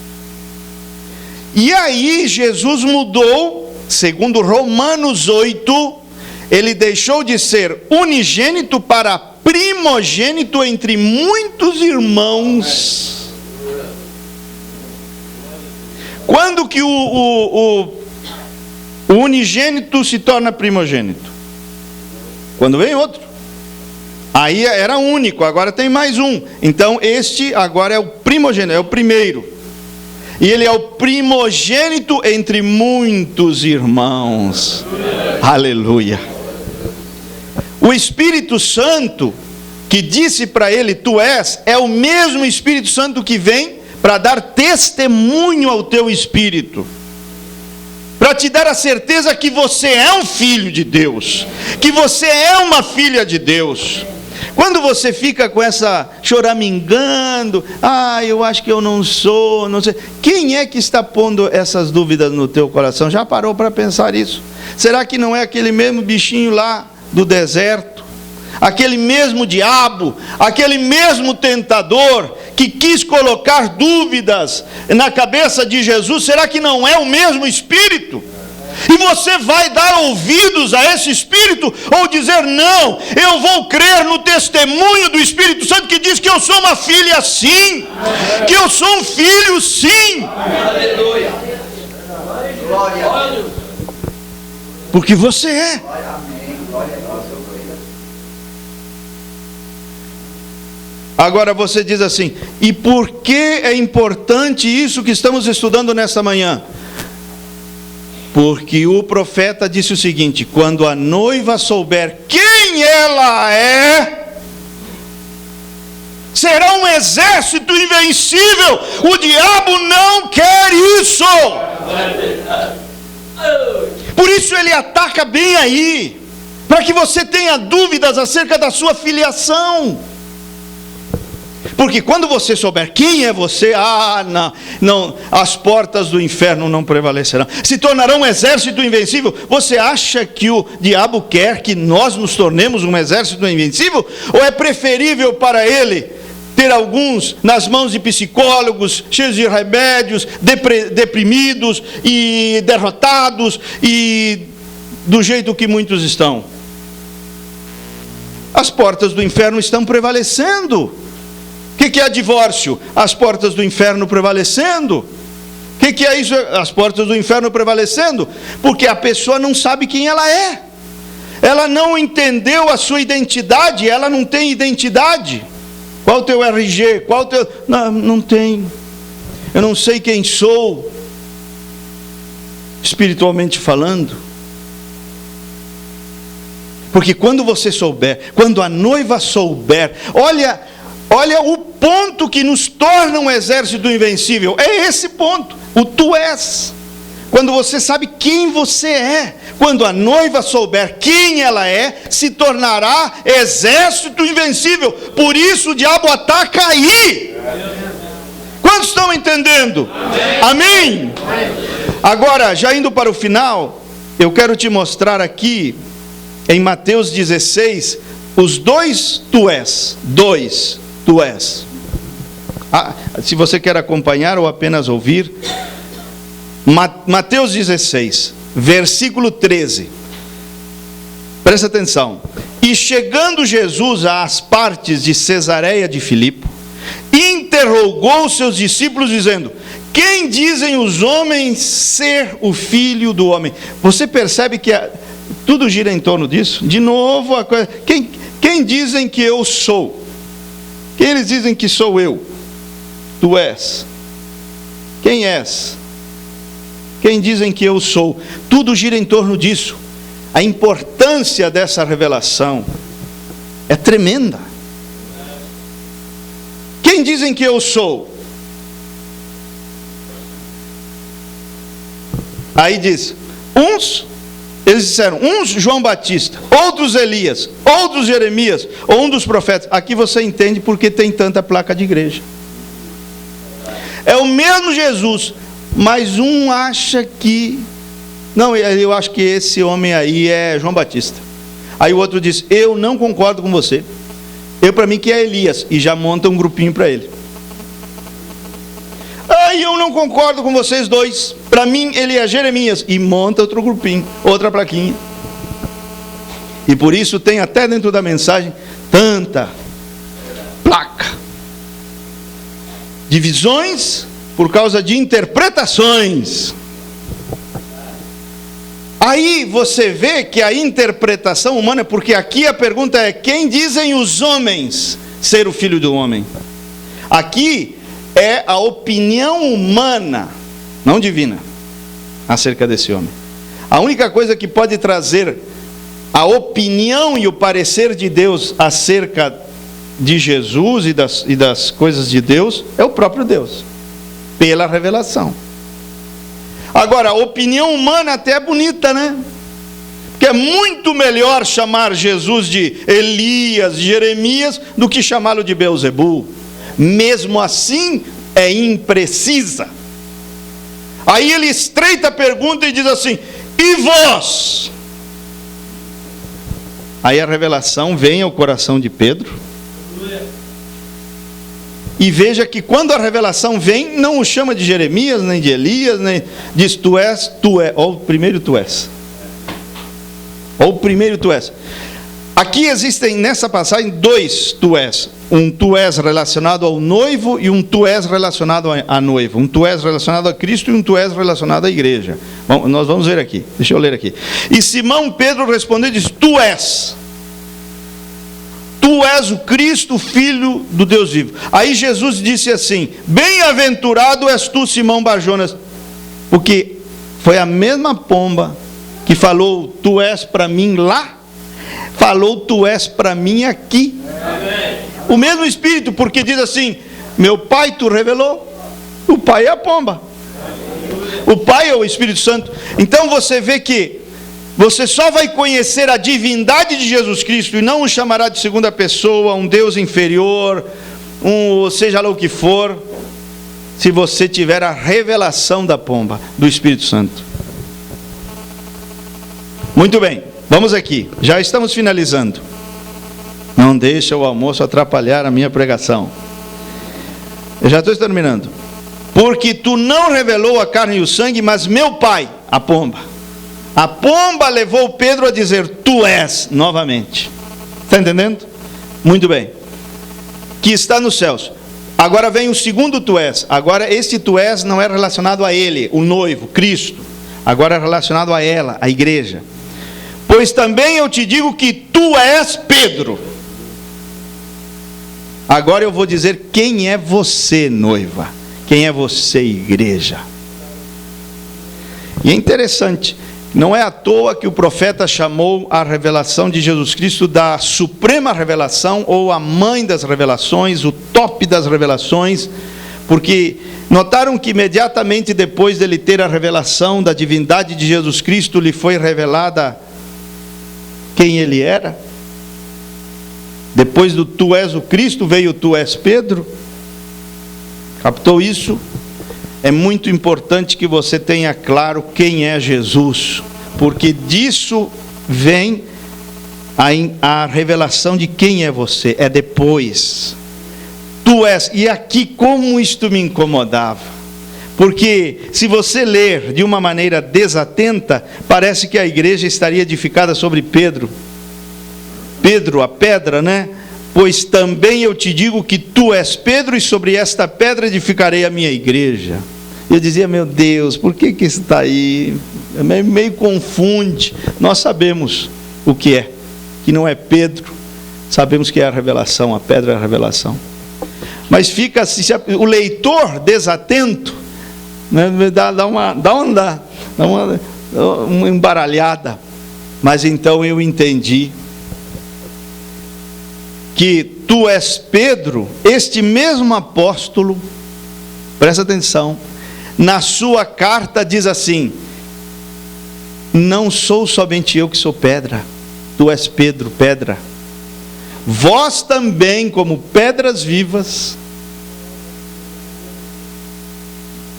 E aí Jesus mudou, segundo Romanos 8, ele deixou de ser unigênito para primogênito entre muitos irmãos. Quando que o unigênito se torna primogênito? Quando vem outro. Aí era único, agora tem mais um. Então este agora é o primogênito, é o primeiro. E ele é o primogênito entre muitos irmãos. Aleluia. O Espírito Santo, que disse para ele, tu és, é o mesmo Espírito Santo que vem para dar testemunho ao teu espírito, para te dar a certeza que você é um filho de Deus, que você é uma filha de Deus. Quando você fica com essa choramingando, eu acho que eu não sou, não sei. Quem é que está pondo essas dúvidas no teu coração? Já parou para pensar isso? Será que não é aquele mesmo bichinho lá do deserto? Aquele mesmo diabo, aquele mesmo tentador que quis colocar dúvidas na cabeça de Jesus? Será que não é o mesmo Espírito? E você vai dar ouvidos a esse Espírito, ou dizer, não, eu vou crer no testemunho do Espírito Santo que diz que eu sou uma filha sim, que eu sou um filho sim. Aleluia. Porque você é. Agora você diz assim, e por que é importante isso que estamos estudando nesta manhã? Porque o profeta disse o seguinte, quando a noiva souber quem ela é, será um exército invencível. O diabo não quer isso. Por isso ele ataca bem aí, para que você tenha dúvidas acerca da sua filiação. Porque quando você souber quem é você, não, as portas do inferno não prevalecerão. Se tornarão um exército invencível. Você acha que o diabo quer que nós nos tornemos um exército invencível? Ou é preferível para ele ter alguns nas mãos de psicólogos, cheios de remédios, deprimidos e derrotados, e do jeito que muitos estão? As portas do inferno estão prevalecendo. O que é divórcio? As portas do inferno prevalecendo. O que é isso? As portas do inferno prevalecendo? Porque a pessoa não sabe quem ela é. Ela não entendeu a sua identidade. Ela não tem identidade. Qual o teu RG? Qual o teu... Não tem. Eu não sei quem sou, espiritualmente falando. Porque quando você souber, quando a noiva souber, olha o ponto que nos torna um exército invencível. É esse ponto, o tu és. quando você sabe quem você é. Quando a noiva souber quem ela é, se tornará exército invencível. Por isso o diabo ataca aí. Quantos estão entendendo? Amém? Agora, já indo para o final, eu quero te mostrar aqui, em Mateus 16, os dois tu és. Dois tu és. Se você quer acompanhar ou apenas ouvir, Mateus 16, versículo 13. Presta atenção. E chegando Jesus às partes de Cesareia de Filipe, interrogou seus discípulos dizendo: quem dizem os homens ser o Filho do Homem? Você percebe que tudo gira em torno disso? De novo, a coisa. Quem dizem que eu sou? Quem eles dizem que sou eu? Tu és. Quem és? Quem dizem que eu sou? Tudo gira em torno disso. A importância dessa revelação é tremenda. Quem dizem que eu sou? Aí diz, eles disseram, uns João Batista, outros Elias, outros Jeremias, ou um dos profetas. Aqui você entende porque tem tanta placa de igreja. É o mesmo Jesus, mas um acha que... Não, eu acho que esse homem aí é João Batista. Aí o outro diz, eu não concordo com você. Para mim que é Elias. E já monta um grupinho para ele. Aí eu não concordo com vocês dois. Para mim ele é Jeremias. E monta outro grupinho, outra plaquinha. E por isso tem até dentro da mensagem tanta placa. Divisões por causa de interpretações. Aí você vê que a interpretação humana, porque aqui a pergunta é, quem dizem os homens ser o Filho do Homem? Aqui é a opinião humana, não divina, acerca desse homem. A única coisa que pode trazer a opinião e o parecer de Deus acerca de Jesus e das coisas de Deus é o próprio Deus, pela revelação. Agora, a opinião humana até é bonita, né? Porque é muito melhor chamar Jesus de Elias, de Jeremias, do que chamá-lo de Beelzebul. Mesmo assim, é imprecisa. Aí ele estreita a pergunta e diz assim, e vós? Aí a revelação vem ao coração de Pedro. E veja que quando a revelação vem, não o chama de Jeremias, nem de Elias, nem diz tu és, ou o primeiro tu és. Ou o primeiro tu és. Aqui existem nessa passagem dois tu és. Um tu és relacionado ao noivo e um tu és relacionado à noiva. Um tu és relacionado a Cristo e um tu és relacionado à igreja. Bom, nós vamos ver aqui, deixa eu ler aqui. E Simão Pedro respondeu e disse, tu és. Tu és o Cristo, filho do Deus vivo. Aí Jesus disse assim, bem-aventurado és tu, Simão Barjonas, porque foi a mesma pomba que falou, tu és para mim lá, falou, tu és para mim aqui. Amém. O mesmo Espírito, porque diz assim, meu Pai tu revelou, o Pai é a pomba, o Pai é o Espírito Santo. Então você vê que você só vai conhecer a divindade de Jesus Cristo e não o chamará de segunda pessoa, um Deus inferior, seja lá o que for, se você tiver a revelação da pomba, do Espírito Santo. Muito bem, vamos aqui, já estamos finalizando. Não deixa o almoço atrapalhar a minha pregação. Eu já estou terminando. Porque tu não revelou a carne e o sangue, mas meu Pai, a pomba. A pomba levou Pedro a dizer, tu és, novamente. Está entendendo? Muito bem. Que está nos céus. Agora vem o segundo tu és. Agora este tu és não é relacionado a ele, o noivo, Cristo. Agora é relacionado a ela, a igreja. Pois também eu te digo que tu és Pedro. Agora eu vou dizer quem é você, noiva. Quem é você, igreja. E é interessante. Não é à toa que o profeta chamou a revelação de Jesus Cristo da suprema revelação, ou a mãe das revelações, o top das revelações, Porque notaram que imediatamente depois dele ter a revelação da divindade de Jesus Cristo, lhe foi revelada quem ele era? Depois do tu és o Cristo, veio tu és Pedro. Captou isso? É muito importante que você tenha claro quem é Jesus, porque disso vem a revelação de quem é você. É depois. Tu és. E aqui como isto me incomodava, porque se você ler de uma maneira desatenta, parece que a igreja estaria edificada sobre Pedro, a pedra, né? Pois também eu te digo que tu és Pedro, e sobre esta pedra edificarei a minha igreja. Eu dizia, meu Deus, por que isso está aí? Meio confunde. Nós sabemos o que é, que não é Pedro, sabemos que é a revelação, a pedra é a revelação. Mas fica assim, o leitor desatento, né, dá uma embaralhada. Mas então eu entendi que tu és Pedro, este mesmo apóstolo, presta atenção, na sua carta diz assim: não sou somente eu que sou pedra, tu és Pedro, pedra. Vós também, como pedras vivas,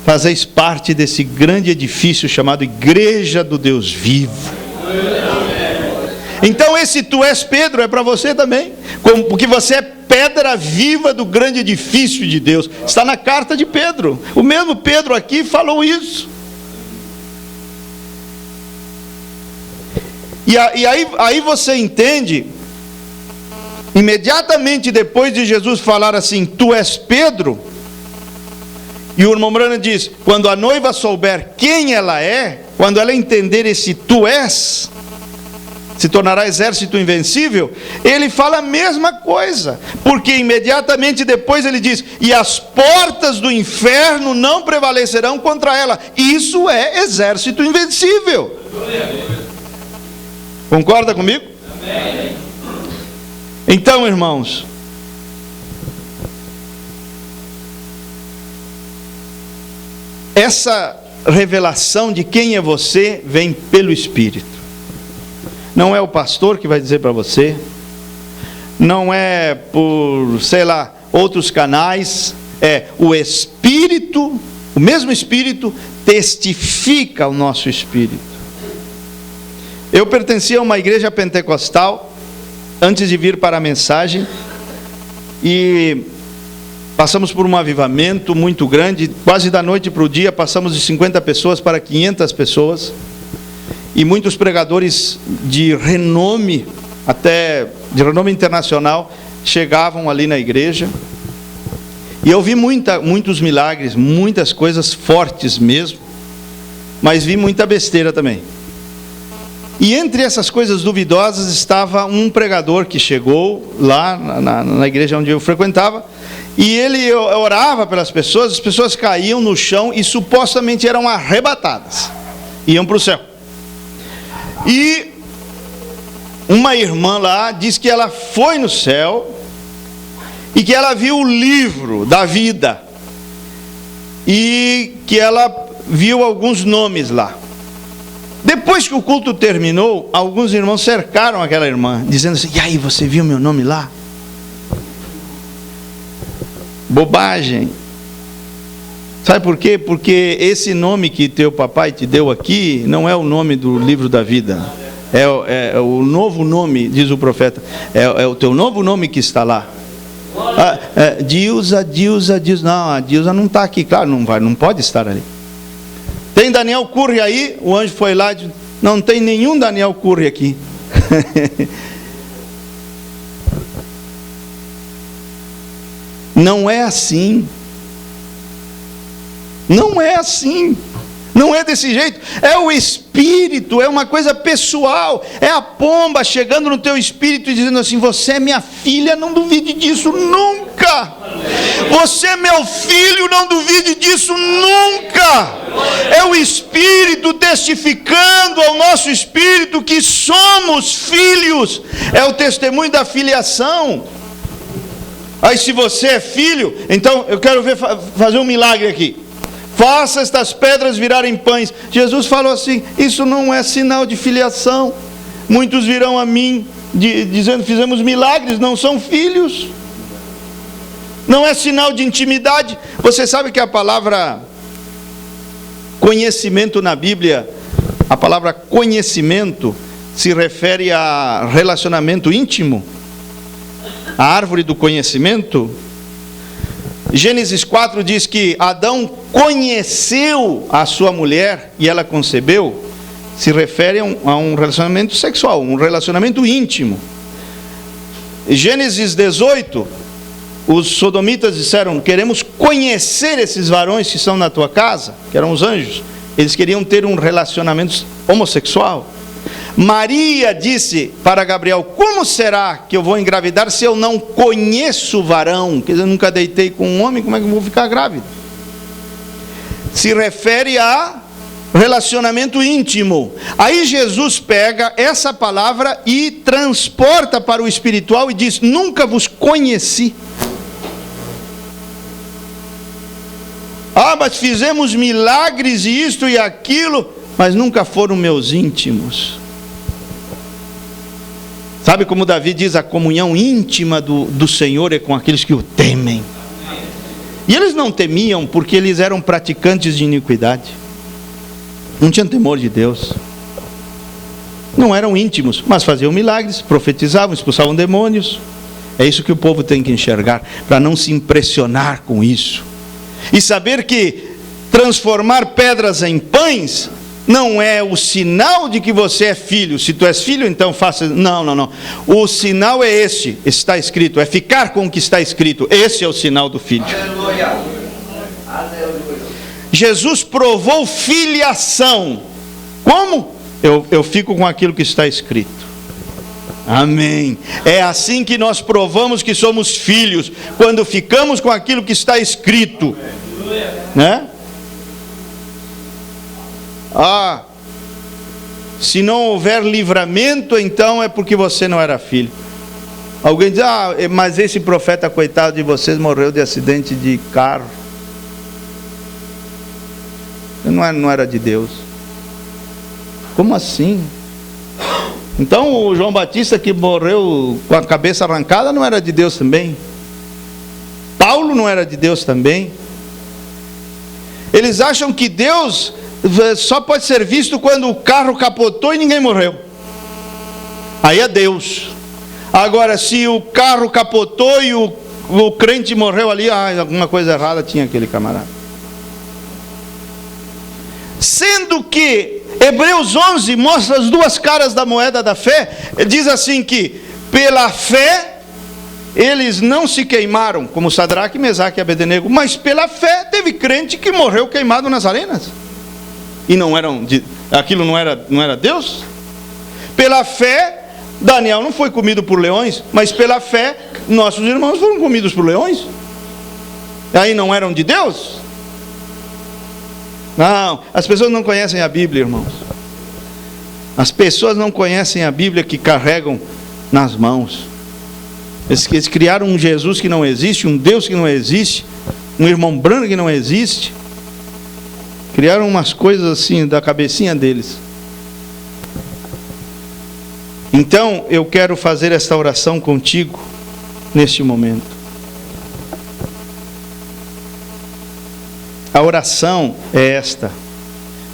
fazeis parte desse grande edifício chamado Igreja do Deus Vivo. Então esse tu és Pedro é para você também, porque você é pedra viva do grande edifício de Deus. Está na carta de Pedro. O mesmo Pedro aqui falou isso. E aí você entende, imediatamente depois de Jesus falar assim, tu és Pedro, e o irmão Branham diz, quando a noiva souber quem ela é, quando ela entender esse tu és, se tornará exército invencível, ele fala a mesma coisa, porque imediatamente depois ele diz, e as portas do inferno não prevalecerão contra ela. Isso é exército invencível. Concorda comigo? Amém. Então, irmãos, essa revelação de quem é você vem pelo Espírito. Não é o pastor que vai dizer para você, não é por, outros canais, é o Espírito, o mesmo Espírito testifica o nosso espírito. Eu pertencia a uma igreja pentecostal, antes de vir para a mensagem, e passamos por um avivamento muito grande, quase da noite para o dia, passamos de 50 pessoas para 500 pessoas, e muitos pregadores de renome, até de renome internacional, chegavam ali na igreja, e eu vi muitos milagres, muitas coisas fortes mesmo, mas vi muita besteira também. E entre essas coisas duvidosas estava um pregador que chegou lá na igreja onde eu frequentava, e ele orava pelas pessoas, as pessoas caíam no chão e supostamente eram arrebatadas, iam para o céu. E uma irmã lá diz que ela foi no céu e que ela viu o livro da vida e que ela viu alguns nomes lá. Depois que o culto terminou, alguns irmãos cercaram aquela irmã, dizendo assim, e aí, você viu meu nome lá? Bobagem. Sabe por quê? Porque esse nome que teu papai te deu aqui, não é o nome do livro da vida. É o novo nome, diz o profeta. É o teu novo nome que está lá. Dilza. Não, a Dilza não está aqui, claro, não pode estar ali. Tem Daniel Curry aí? O anjo foi lá e disse, não tem nenhum Daniel Curry aqui. Não é assim. Não é assim. Não é desse jeito. É o Espírito, é uma coisa pessoal. É a pomba chegando no teu espírito e dizendo assim, você é minha filha, não duvide disso nunca. Você é meu filho, não duvide disso nunca. É o Espírito testificando ao nosso espírito que somos filhos. É o testemunho da filiação. Aí se você é filho, então eu quero ver fazer um milagre aqui. Faça estas pedras virarem pães. Jesus falou assim: isso não é sinal de filiação. Muitos virão a mim dizendo: fizemos milagres, não são filhos. Não é sinal de intimidade. Você sabe que a palavra conhecimento na Bíblia, a palavra conhecimento se refere a relacionamento íntimo, a árvore do conhecimento. Gênesis 4 diz que Adão conheceu a sua mulher e ela concebeu. Se refere a um relacionamento sexual, um relacionamento íntimo. Gênesis 18, os sodomitas disseram: queremos conhecer esses varões que estão na tua casa, que eram os anjos. Eles queriam ter um relacionamento homossexual. Maria disse para Gabriel: como será que eu vou engravidar se eu não conheço o varão? Quer dizer, eu nunca deitei com um homem, como é que eu vou ficar grávida? Se refere a relacionamento íntimo. Aí Jesus pega essa palavra e transporta para o espiritual e diz: nunca vos conheci. Ah, mas fizemos milagres e isto e aquilo, mas nunca foram meus íntimos. Sabe como Davi diz: a comunhão íntima do Senhor é com aqueles que o temem. E eles não temiam porque eles eram praticantes de iniquidade. Não tinham temor de Deus. Não eram íntimos, mas faziam milagres, profetizavam, expulsavam demônios. É isso que o povo tem que enxergar, para não se impressionar com isso. E saber que transformar pedras em pães não é o sinal de que você é filho. Se tu és filho, então faça. Não. O sinal é este, está escrito. É ficar com o que está escrito. Esse é o sinal do filho. Aleluia. Jesus provou filiação. Como? Eu fico com aquilo que está escrito. Amém. É assim que nós provamos que somos filhos, quando ficamos com aquilo que está escrito, né? Ah, se não houver livramento, então é porque você não era filho. Alguém diz: ah, mas esse profeta coitado de vocês morreu de acidente de carro. Não era de Deus. Como assim? Então o João Batista que morreu com a cabeça arrancada não era de Deus também? Paulo não era de Deus também? Eles acham que Deus só pode ser visto quando o carro capotou e ninguém morreu. Aí é Deus. Agora, se o carro capotou e o crente morreu ali, alguma coisa errada tinha aquele camarada. Sendo que Hebreus 11 mostra as duas caras da moeda da fé. Ele diz assim que pela fé eles não se queimaram, como Sadraque, Mesaque e Abednego, mas pela fé teve crente que morreu queimado nas arenas. E aquilo não era Deus? Pela fé, Daniel não foi comido por leões, mas pela fé, nossos irmãos foram comidos por leões. Aí não eram de Deus? Não, as pessoas não conhecem a Bíblia, irmãos. As pessoas não conhecem a Bíblia que carregam nas mãos. Eles criaram um Jesus que não existe, um Deus que não existe, um irmão branco que não existe. Criaram umas coisas assim da cabecinha deles. Então eu quero fazer esta oração contigo neste momento. A oração é esta: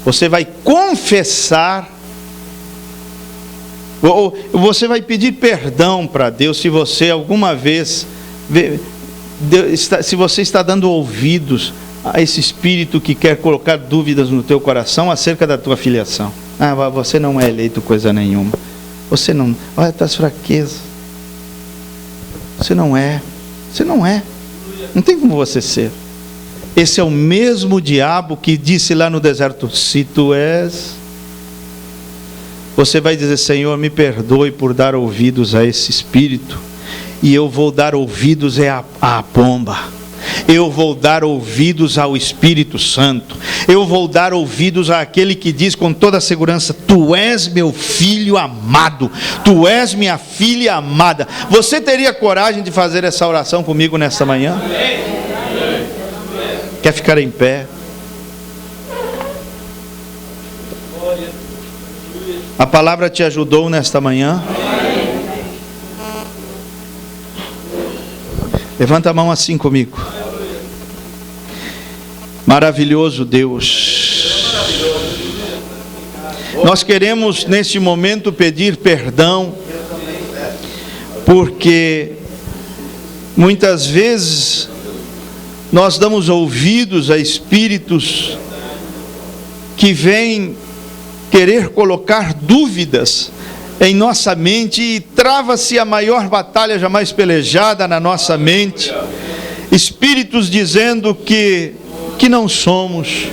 você vai confessar, ou você vai pedir perdão para Deus se você alguma vez, se você está dando ouvidos a esse espírito que quer colocar dúvidas no teu coração acerca da tua filiação. Você não é eleito coisa nenhuma. Você não, olha tuas fraquezas. Você não é. Não tem como você ser. Esse é o mesmo diabo que disse lá no deserto: se tu és. Você vai dizer: Senhor, me perdoe por dar ouvidos a esse espírito, e eu vou dar ouvidos à pomba. eu vou dar ouvidos ao Espírito Santo. Eu vou dar ouvidos àquele que diz com toda a segurança: tu és meu filho amado, tu és minha filha amada. Você teria coragem de fazer essa oração comigo nesta manhã? Quer ficar em pé? A palavra te ajudou nesta manhã? Levanta a mão assim comigo. Maravilhoso Deus, nós queremos neste momento pedir perdão, porque muitas vezes nós damos ouvidos a espíritos que vêm querer colocar dúvidas em nossa mente, e trava-se a maior batalha jamais pelejada na nossa mente. Espíritos dizendo que não somos,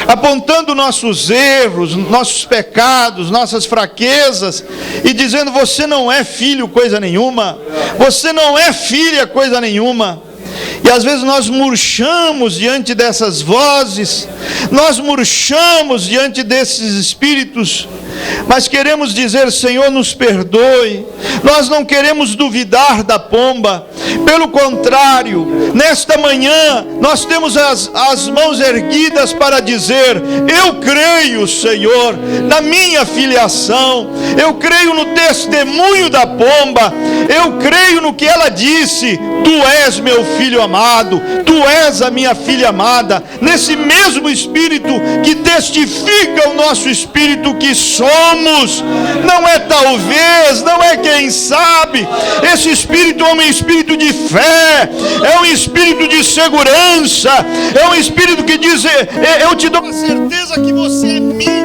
apontando nossos erros, nossos pecados, nossas fraquezas, e dizendo: você não é filho coisa nenhuma, você não é filha coisa nenhuma. E às vezes nós murchamos diante dessas vozes, nós murchamos diante desses espíritos, mas queremos dizer: Senhor, nos perdoe. Nós não queremos duvidar da pomba, pelo contrário, nesta manhã nós temos as mãos erguidas para dizer: eu creio, Senhor, na minha filiação, eu creio no testemunho da pomba, eu creio no que ela disse: tu és meu filho amado, tu és a minha filha amada. Nesse mesmo Espírito que testifica o nosso espírito que somos, não é talvez, não é quem sabe, esse Espírito é um Espírito de fé, é um Espírito de segurança, é um Espírito que diz: eu te dou a certeza que você é minha.